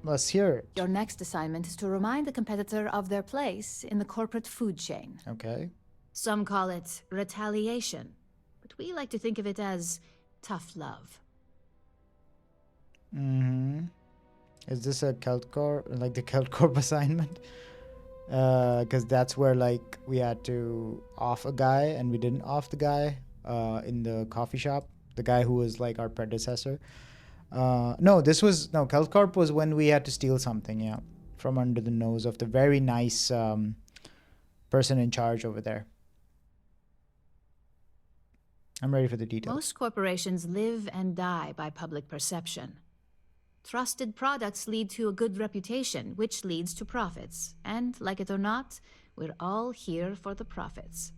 [SPEAKER 1] Let's hear it.
[SPEAKER 3] Your next assignment is to remind the competitor of their place in the corporate food chain.
[SPEAKER 1] Okay.
[SPEAKER 17] Some call it retaliation, but we like to think of it as tough love.
[SPEAKER 1] Is this a Celt Corp, like the Celt Corp assignment? Because that's where like we had to off a guy and we didn't off the guy in the coffee shop. The guy who was like our predecessor. No, Celt Corp was when we had to steal something, yeah, from under the nose of the very nice person in charge over there. I'm ready for the details.
[SPEAKER 17] Most corporations live and die by public perception. Trusted products lead to a good reputation, which leads to profits. And, like it or not, we're all here for the profits.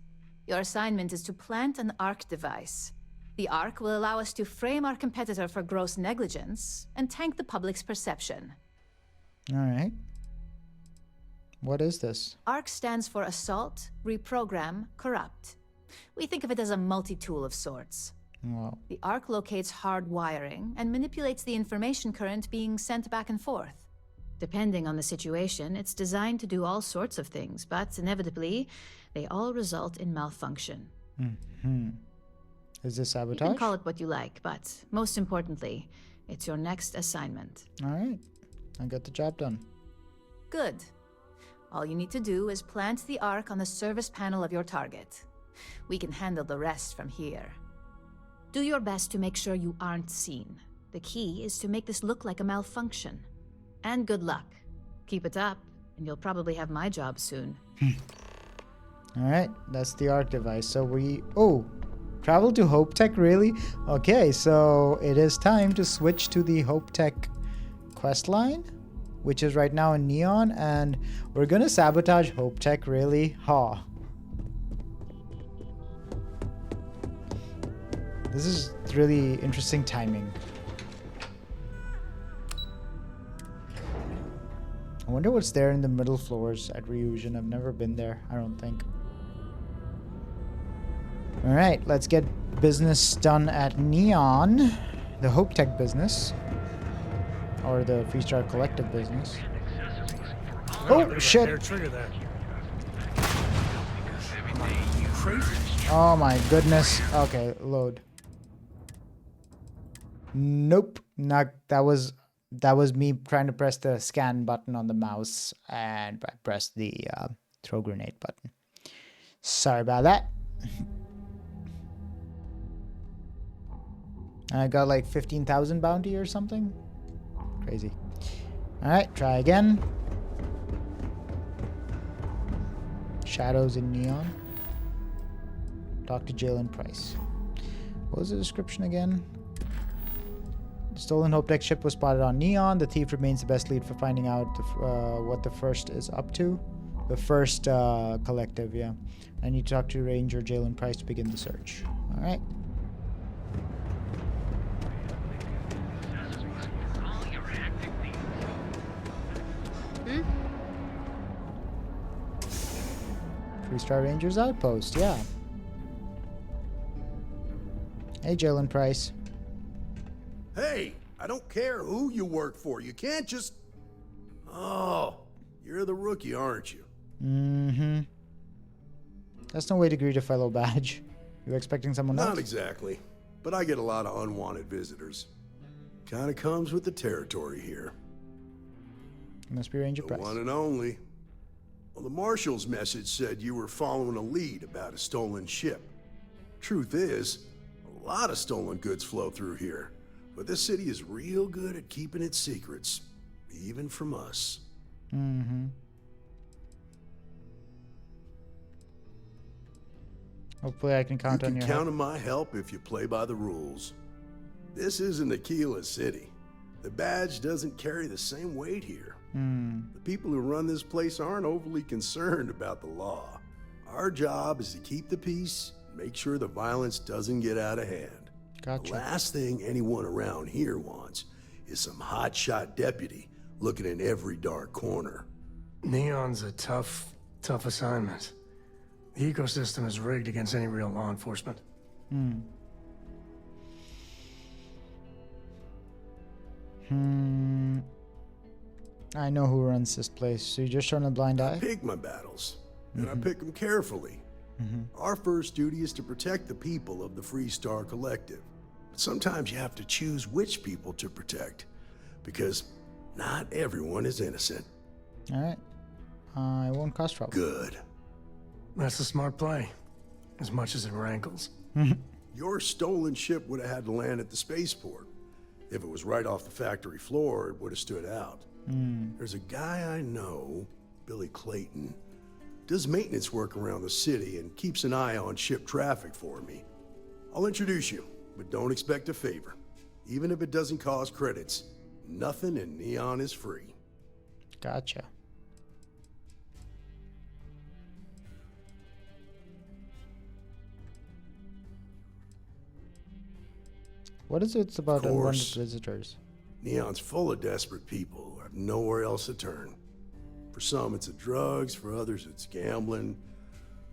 [SPEAKER 3] Your assignment is to plant an ARC device. The ARC will allow us to frame our competitor for gross negligence and tank the public's perception.
[SPEAKER 1] All right. What is this?
[SPEAKER 3] ARC stands for Assault, Reprogram, Corrupt. We think of it as a multi-tool of sorts.
[SPEAKER 1] Wow.
[SPEAKER 3] The ARC locates hard wiring and manipulates the information current being sent back and forth.
[SPEAKER 17] Depending on the situation, it's designed to do all sorts of things, but inevitably, they all result in malfunction.
[SPEAKER 1] Is this sabotage?
[SPEAKER 17] You can call it what you like, but most importantly, it's your next assignment.
[SPEAKER 1] All right. I got the job done.
[SPEAKER 3] Good. All you need to do is plant the ARC on the service panel of your target. We can handle the rest from here.
[SPEAKER 17] Do your best to make sure you aren't seen. The key is to make this look like a malfunction. And good luck. Keep it up, and you'll probably have my job soon.
[SPEAKER 1] Alright, that's the ARC device. So travel to Hope Tech, really? Okay, so it is time to switch to the Hope Tech quest line, which is right now in Neon, and we're gonna sabotage Hope Tech, really? Ha. This is really interesting timing. I wonder what's there in the middle floors at Ryujin. I've never been there, I don't think. Alright, let's get business done at Neon. The Hope Tech business. Or the Freestar Collective business. Oh, shit!
[SPEAKER 10] Trigger there.
[SPEAKER 1] Oh my goodness. Okay, load. Nope. Not that was me trying to press the scan button on the mouse and I pressed the throw grenade button. Sorry about that. I got like 15,000 bounty or something. Crazy. Alright, try again. Shadows in Neon. Talk to Jalen Price. What was the description again? The stolen Hope Tech ship was spotted on Neon. The thief remains the best lead for finding out what the first is up to. The first collective, yeah. I need to talk to Ranger Jalen Price to begin the search. Alright. Freestar Rangers Outpost, yeah. Hey, Jalen Price.
[SPEAKER 7] Hey, I don't care who you work for. You can't just... Oh, you're the rookie, aren't you?
[SPEAKER 1] Mm-hmm. That's no way to greet a fellow badge. You expecting someone else?
[SPEAKER 7] Not exactly, but I get a lot of unwanted visitors. Kinda comes with the territory here.
[SPEAKER 1] You must be Ranger
[SPEAKER 7] The
[SPEAKER 1] Price.
[SPEAKER 7] one and only. Well, the Marshal's message said you were following a lead about a stolen ship. Truth is, a lot of stolen goods flow through here, but this city is real good at keeping its secrets, even from us.
[SPEAKER 1] Mm-hmm. Hopefully I can count on your
[SPEAKER 7] You can
[SPEAKER 1] help.
[SPEAKER 7] count on my help if you play by the rules. This isn't Aquila City. The badge doesn't carry the same weight here. The people who run this place aren't overly concerned about the law. Our job is to keep the peace, make sure the violence doesn't get out of hand.
[SPEAKER 1] Gotcha.
[SPEAKER 7] The last thing anyone around here wants is some hotshot deputy looking in every dark corner.
[SPEAKER 10] Neon's a tough assignment. The ecosystem is rigged against any real law enforcement.
[SPEAKER 1] I know who runs this place. So you just turn a blind eye?
[SPEAKER 7] I pick my battles, and I pick them carefully. Our first duty is to protect the people of the Freestar Collective. But sometimes you have to choose which people to protect, because not everyone is innocent.
[SPEAKER 1] Alright. I won't cause trouble.
[SPEAKER 7] Good.
[SPEAKER 10] That's a smart play, as much as it rankles.
[SPEAKER 7] Your stolen ship would have had to land at the spaceport. If it was right off the factory floor, it would have stood out. There's a guy I know, Billy Clayton, does maintenance work around the city and keeps an eye on ship traffic for me. I'll introduce you, but don't expect a favor. Even if it doesn't cause credits, nothing in Neon is free.
[SPEAKER 1] Gotcha. What is it about unwanted visitors?
[SPEAKER 7] Neon's full of desperate people who have nowhere else to turn. For some, it's the drugs. For others, it's gambling.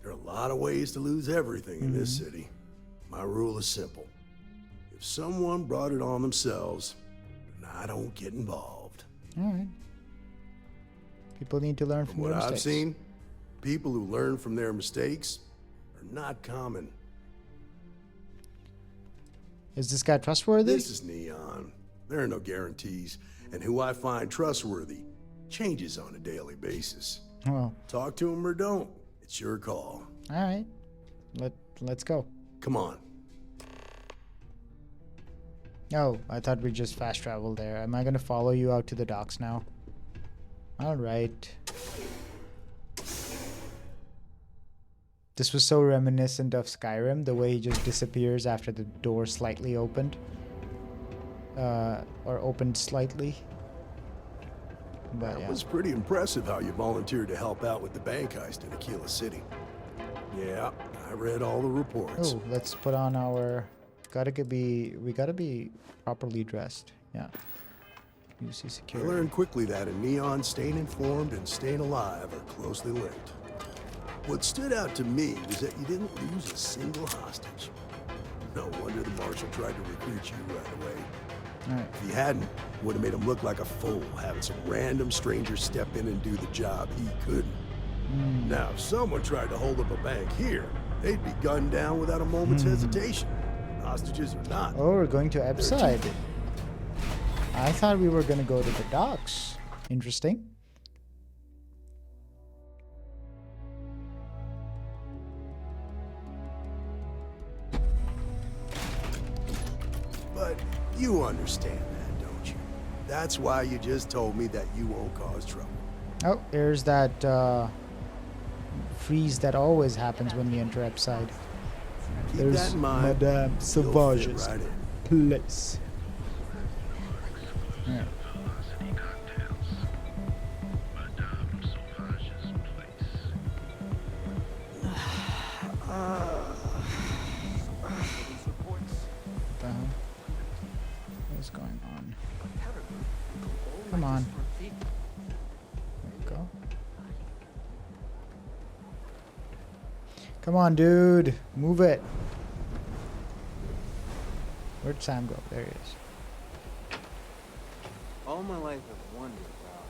[SPEAKER 7] There are a lot of ways to lose everything in this city. My rule is simple. If someone brought it on themselves, then I don't get involved.
[SPEAKER 1] All right. People need to learn from their
[SPEAKER 7] what
[SPEAKER 1] mistakes.
[SPEAKER 7] I've seen, people who learn from their mistakes are not common.
[SPEAKER 1] Is this guy trustworthy?
[SPEAKER 7] This is Neon. There are no guarantees, and who I find trustworthy changes on a daily basis.
[SPEAKER 1] Well,
[SPEAKER 7] talk to him or don't. It's your call.
[SPEAKER 1] All right. Let's go.
[SPEAKER 7] Come on.
[SPEAKER 1] Oh, I thought we just fast traveled there. Am I gonna follow you out to the docks now? All right. This was so reminiscent of Skyrim, the way he just disappears after the door slightly opened. Or opened slightly. But
[SPEAKER 7] It was pretty impressive how you volunteered to help out with the bank heist in Aquila City. Yeah, I read all the reports.
[SPEAKER 1] Oh, let's put on our... We gotta be properly dressed. Yeah. UC
[SPEAKER 7] I
[SPEAKER 1] security.
[SPEAKER 7] learned quickly that in Neon, staying informed and staying alive are closely linked. What stood out to me was that you didn't lose a single hostage. No wonder the marshal tried to recruit you right away.
[SPEAKER 1] Right.
[SPEAKER 7] If he hadn't, would have made him look like a fool, having some random stranger step in and do the job he couldn't. Now, if someone tried to hold up a bank here, they'd be gunned down without a moment's hesitation. Hostages or not.
[SPEAKER 1] Oh, we're going to Epside. I thought we were gonna go to the docks. Interesting.
[SPEAKER 7] But you understand that, don't you? That's why you just told me that you won't cause trouble.
[SPEAKER 1] Oh, there's that freeze that always happens when we enter Epside.
[SPEAKER 7] Keep
[SPEAKER 1] There's
[SPEAKER 7] that in mind.
[SPEAKER 1] Madame
[SPEAKER 7] You'll fit
[SPEAKER 1] Savage's
[SPEAKER 7] right in.
[SPEAKER 1] place. Yeah. What's going on? Come on. There we go. Come on, dude. Move it. Where'd Sam go? There he is.
[SPEAKER 15] All my life I've wondered about,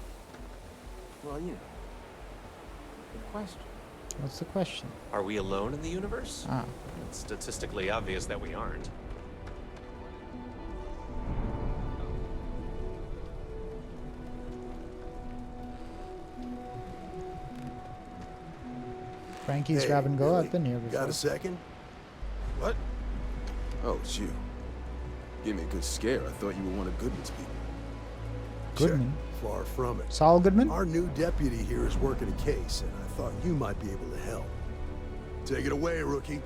[SPEAKER 15] well, you know, the question.
[SPEAKER 1] What's the question?
[SPEAKER 9] Are we alone in the universe?
[SPEAKER 1] Ah.
[SPEAKER 9] It's statistically obvious that we aren't.
[SPEAKER 1] Frankie's
[SPEAKER 7] Hey,
[SPEAKER 1] grab and go.
[SPEAKER 7] Billy,
[SPEAKER 1] I've been here before.
[SPEAKER 7] Got a second?
[SPEAKER 22] What? Oh, it's you. Gave me a good scare. I thought you were one of Goodman's people.
[SPEAKER 1] Goodman?
[SPEAKER 7] Far from it.
[SPEAKER 1] Saul Goodman?
[SPEAKER 7] Our new deputy here is working a case, and I thought you might be able to help. Take it away, rookie.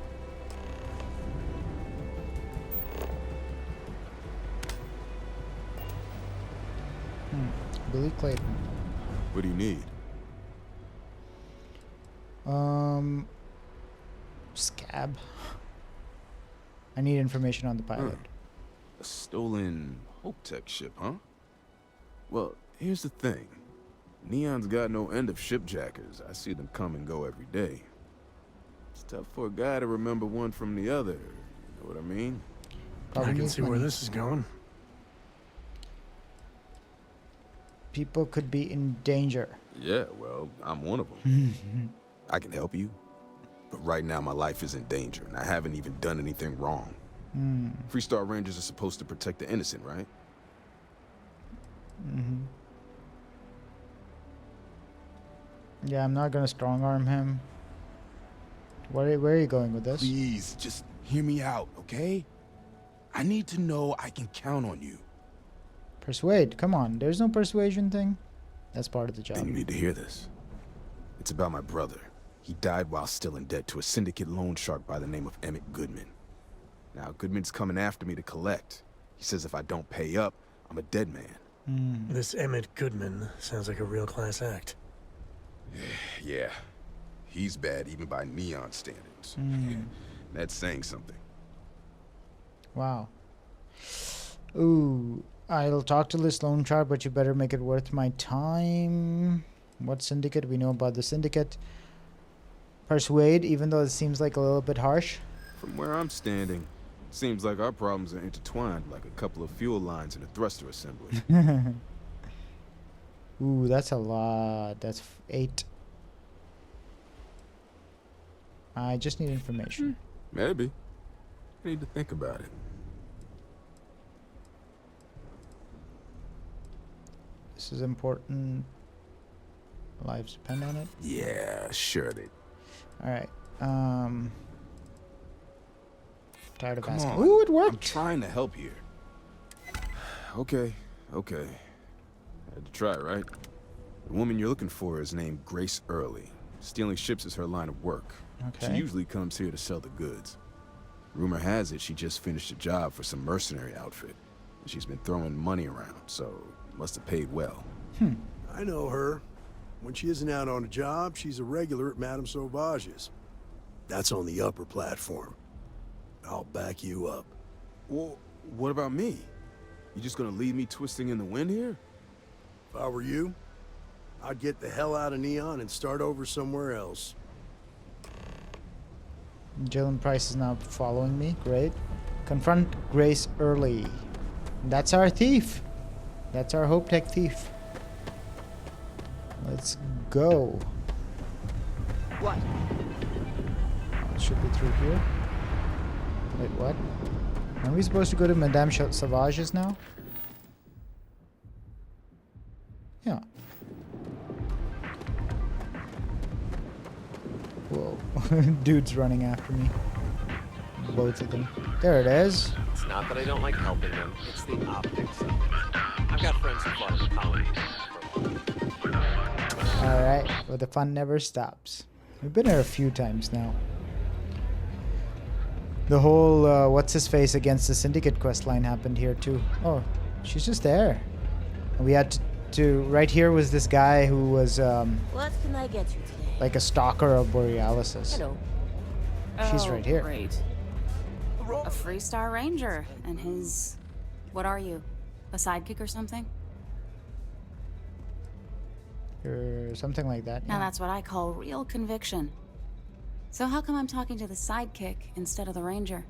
[SPEAKER 1] Billy Clayton.
[SPEAKER 22] What do you need?
[SPEAKER 1] Scab. I need information on the pilot.
[SPEAKER 22] A stolen Hope Tech ship, huh? Well, here's the thing. Neon's got no end of shipjackers. I see them come and go every day. It's tough for a guy to remember one from the other. You know what I mean?
[SPEAKER 10] I can see where this is going.
[SPEAKER 1] People could be in danger.
[SPEAKER 22] Yeah, well, I'm one of them. I can help you. But right now, my life is in danger, and I haven't even done anything wrong. Freestar Rangers are supposed to protect the innocent, right?
[SPEAKER 1] Yeah, I'm not gonna strong arm him. Where are you going with this?
[SPEAKER 22] Please, just hear me out, okay? I need to know I can count on you.
[SPEAKER 1] Persuade, come on. There's no persuasion thing. That's part of the job.
[SPEAKER 22] Then you need to hear this. It's about my brother. He died while still in debt to a syndicate loan shark by the name of Emmett Goodman. Now, Goodman's coming after me to collect. He says if I don't pay up, I'm a dead man.
[SPEAKER 10] This Emmett Goodman sounds like a real class act.
[SPEAKER 22] Yeah. He's bad even by Neon standards. That's saying something.
[SPEAKER 1] Wow. Ooh, I'll talk to this loan shark, but you better make it worth my time. What syndicate? We know about the syndicate. Persuade, even though it seems like a little bit harsh.
[SPEAKER 22] From where I'm standing, seems like our problems are intertwined like a couple of fuel lines in a thruster assembly.
[SPEAKER 1] Ooh, that's a lot. That's 8. I just need information.
[SPEAKER 22] Maybe. I need to think about it.
[SPEAKER 1] This is important. Lives depend on it.
[SPEAKER 22] Yeah, sure they.
[SPEAKER 1] All right. Tired of
[SPEAKER 22] Come
[SPEAKER 1] asking.
[SPEAKER 22] on.
[SPEAKER 1] Ooh, it worked.
[SPEAKER 22] I'm trying to help here. Okay. Had to try, right? The woman you're looking for is named Grace Early. Stealing ships is her line of work.
[SPEAKER 1] Okay.
[SPEAKER 22] She usually comes here to sell the goods. Rumor has it she just finished a job for some mercenary outfit. She's been throwing money around, so must have paid well.
[SPEAKER 7] I know her. When she isn't out on a job, she's a regular at Madame Sauvage's. That's on the upper platform. I'll back you up.
[SPEAKER 22] Well, what about me? You just gonna leave me twisting in the wind here?
[SPEAKER 7] If I were you, I'd get the hell out of Neon and start over somewhere else.
[SPEAKER 1] Jalen Price is now following me. Great. Confront Grace Early. That's our thief. That's our Hope Tech thief. Let's go.
[SPEAKER 6] What?
[SPEAKER 1] It should be through here. Wait, what? Are we supposed to go to Madame Sauvage's now? Yeah. Whoa. Dude's running after me. Both of them. There it is.
[SPEAKER 9] It's not that I don't like helping them, it's the optics of it. I've got friends who fought in the colonies.
[SPEAKER 1] Alright, well the fun never stops. We've been here a few times now. The whole what's his face against the syndicate quest line happened here too. Oh, she's just there. And we had to right here was this guy who was
[SPEAKER 18] What can I get you today?
[SPEAKER 1] like a stalker of Borealis.
[SPEAKER 6] Hello.
[SPEAKER 1] She's right here.
[SPEAKER 6] Great. A Freestar Ranger and his... What are you? A sidekick or something?
[SPEAKER 1] Or something like that.
[SPEAKER 6] Now
[SPEAKER 1] Yeah.
[SPEAKER 6] that's what I call real conviction. So how come I'm talking to the sidekick instead of the ranger?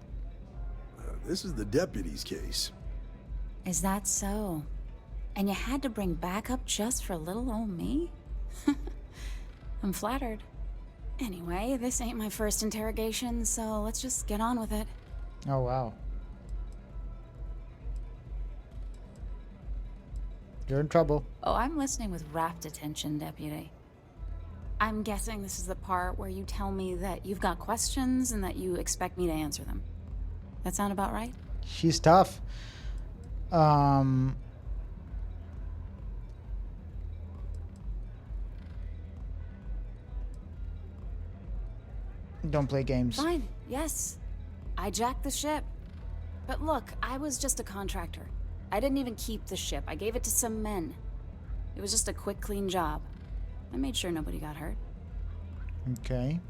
[SPEAKER 7] This is the deputy's case.
[SPEAKER 6] Is that so? And you had to bring backup just for little old me? I'm flattered. Anyway, this ain't my first interrogation, so let's just get on with it.
[SPEAKER 1] Oh wow. You're in trouble.
[SPEAKER 6] Oh, I'm listening with rapt attention, Deputy. I'm guessing this is the part where you tell me that you've got questions and that you expect me to answer them. That sound about right?
[SPEAKER 1] She's tough. Don't play games.
[SPEAKER 6] Fine, yes. I jacked the ship. But look, I was just a contractor. I didn't even keep the ship. I gave it to some men. It was just a quick, clean job. I made sure nobody got hurt.
[SPEAKER 1] Okay.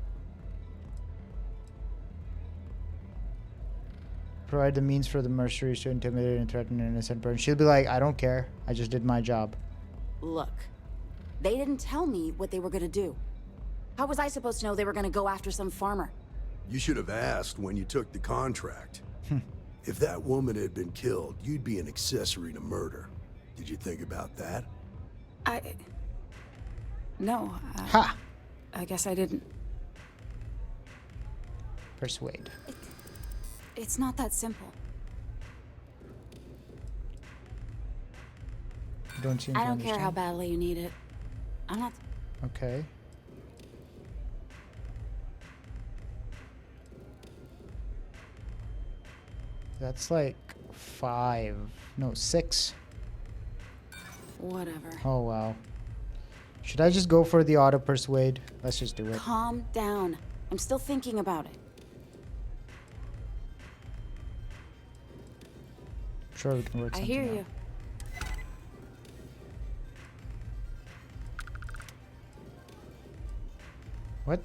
[SPEAKER 1] Provide the means for the mercenaries to intimidate and threaten an innocent person. She'll be like, I don't care. I just did my job.
[SPEAKER 6] Look, they didn't tell me what they were gonna do. How was I supposed to know they were gonna go after some farmer?
[SPEAKER 7] You should have asked when you took the contract. If that woman had been killed, you'd be an accessory to murder. Did you think about that?
[SPEAKER 6] No.
[SPEAKER 1] Ha!
[SPEAKER 6] I guess I didn't.
[SPEAKER 1] Persuade.
[SPEAKER 6] It's not that simple.
[SPEAKER 1] You don't seem to
[SPEAKER 6] I don't
[SPEAKER 1] understand.
[SPEAKER 6] care how badly you need it. I'm not...
[SPEAKER 1] Okay. That's like 5. No, 6.
[SPEAKER 6] Whatever.
[SPEAKER 1] Oh, wow. Should I just go for the auto persuade? Let's just do it.
[SPEAKER 6] Calm down. I'm still thinking about it.
[SPEAKER 1] Sure, we can work
[SPEAKER 6] I
[SPEAKER 1] something
[SPEAKER 6] hear
[SPEAKER 1] out.
[SPEAKER 6] you.
[SPEAKER 1] What?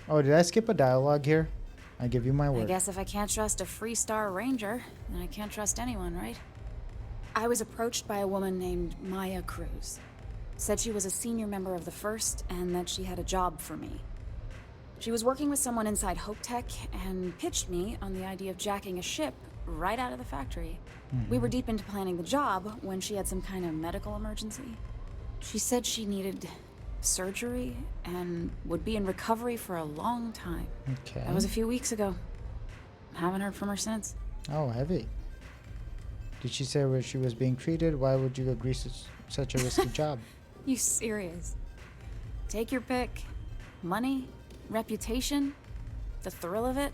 [SPEAKER 1] Oh, did I skip a dialogue here? I give you my word.
[SPEAKER 6] I guess if I can't trust a Freestar Ranger, then I can't trust anyone, right? I was approached by a woman named Maya Cruz. Said she was a senior member of the First and that she had a job for me. She was working with someone inside Hope Tech and pitched me on the idea of jacking a ship right out of the factory. We were deep into planning the job when she had some kind of medical emergency. She said she needed surgery and would be in recovery for a long time.
[SPEAKER 1] Okay.
[SPEAKER 6] That was a few weeks ago. Haven't heard from her since.
[SPEAKER 1] Oh, heavy. Did she say where she was being treated? Why would you agree to such a risky job?
[SPEAKER 6] You serious? Take your pick. Money, reputation, the thrill of it.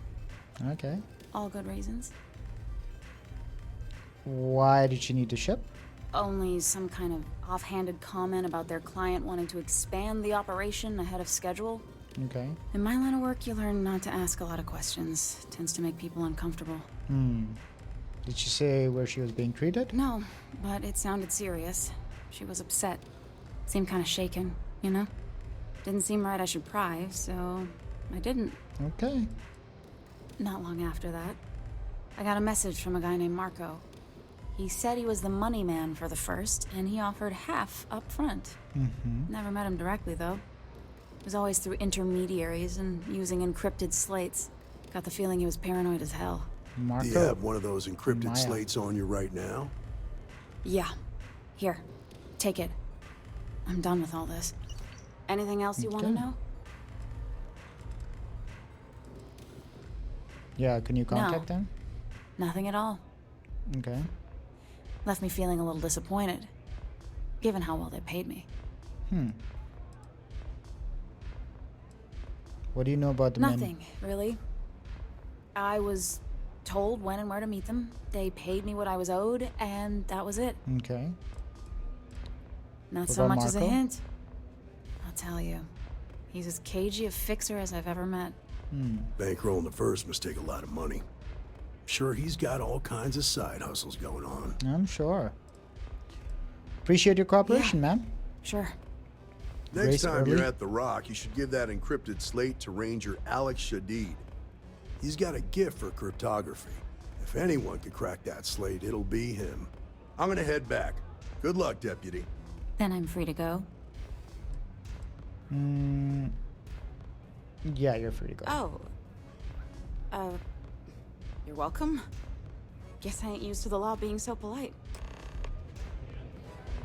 [SPEAKER 1] Okay.
[SPEAKER 6] All good reasons.
[SPEAKER 1] Why did she need the ship?
[SPEAKER 6] Only some kind of offhanded comment about their client wanting to expand the operation ahead of schedule.
[SPEAKER 1] Okay.
[SPEAKER 6] In my line of work, you learn not to ask a lot of questions. It tends to make people uncomfortable.
[SPEAKER 1] Did she say where she was being treated?
[SPEAKER 6] No, but it sounded serious. She was upset. Seemed kind of shaken, you know? Didn't seem right I should pry, so I didn't.
[SPEAKER 1] Okay.
[SPEAKER 6] Not long after that, I got a message from a guy named Marco. He said he was the money man for the First, and he offered half up front. Never met him directly, though. It was always through intermediaries and using encrypted slates. Got the feeling he was paranoid as hell.
[SPEAKER 1] Marco.
[SPEAKER 7] Do you have one of those encrypted
[SPEAKER 1] Maya.
[SPEAKER 7] slates on you right now?
[SPEAKER 6] Yeah. Here. Take it. I'm done with all this. Anything else you want to
[SPEAKER 1] Okay.
[SPEAKER 6] know?
[SPEAKER 1] Yeah, can you contact them?
[SPEAKER 6] Nothing at all.
[SPEAKER 1] Okay.
[SPEAKER 6] Left me feeling a little disappointed, given how well they paid me.
[SPEAKER 1] What do you know about the men?
[SPEAKER 6] Nothing, really. I was told when and where to meet them. They paid me what I was owed, and that was it.
[SPEAKER 1] Okay.
[SPEAKER 6] Not
[SPEAKER 1] What
[SPEAKER 6] so
[SPEAKER 1] about
[SPEAKER 6] much as a
[SPEAKER 1] Marco?
[SPEAKER 6] hint. I'll tell you. He's as cagey a fixer as I've ever met.
[SPEAKER 7] Bankrolling the First must take a lot of money. Sure, he's got all kinds of side hustles going on.
[SPEAKER 1] I'm sure. Appreciate your cooperation, man.
[SPEAKER 6] Sure.
[SPEAKER 7] Next
[SPEAKER 1] Race
[SPEAKER 7] time
[SPEAKER 1] early?
[SPEAKER 7] you're at the Rock, you should give that encrypted slate to Ranger Alex Shadid. He's got a gift for cryptography. If anyone could crack that slate, it'll be him. I'm gonna head back. Good luck, Deputy.
[SPEAKER 6] Then I'm free to go.
[SPEAKER 1] Yeah, you're free to go.
[SPEAKER 6] Oh. You're welcome. Guess I ain't used to the law being so polite.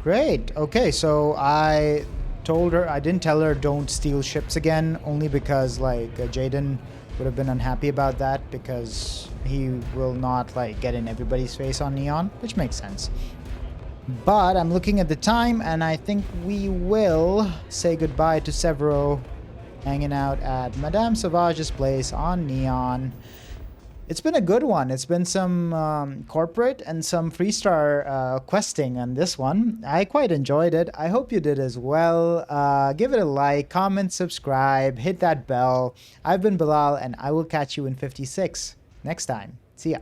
[SPEAKER 1] Great. Okay, so I told her, I didn't tell her don't steal ships again, only because like Jaden would have been unhappy about that because he will not like get in everybody's face on Neon, which makes sense. But I'm looking at the time and I think we will say goodbye to Sevro hanging out at Madame Savage's place on Neon. It's been a good one. It's been some corporate and some Freestar questing on this one. I quite enjoyed it. I hope you did as well. Give it a like, comment, subscribe, hit that bell. I've been Bilal, and I will catch you in 56 next time. See ya.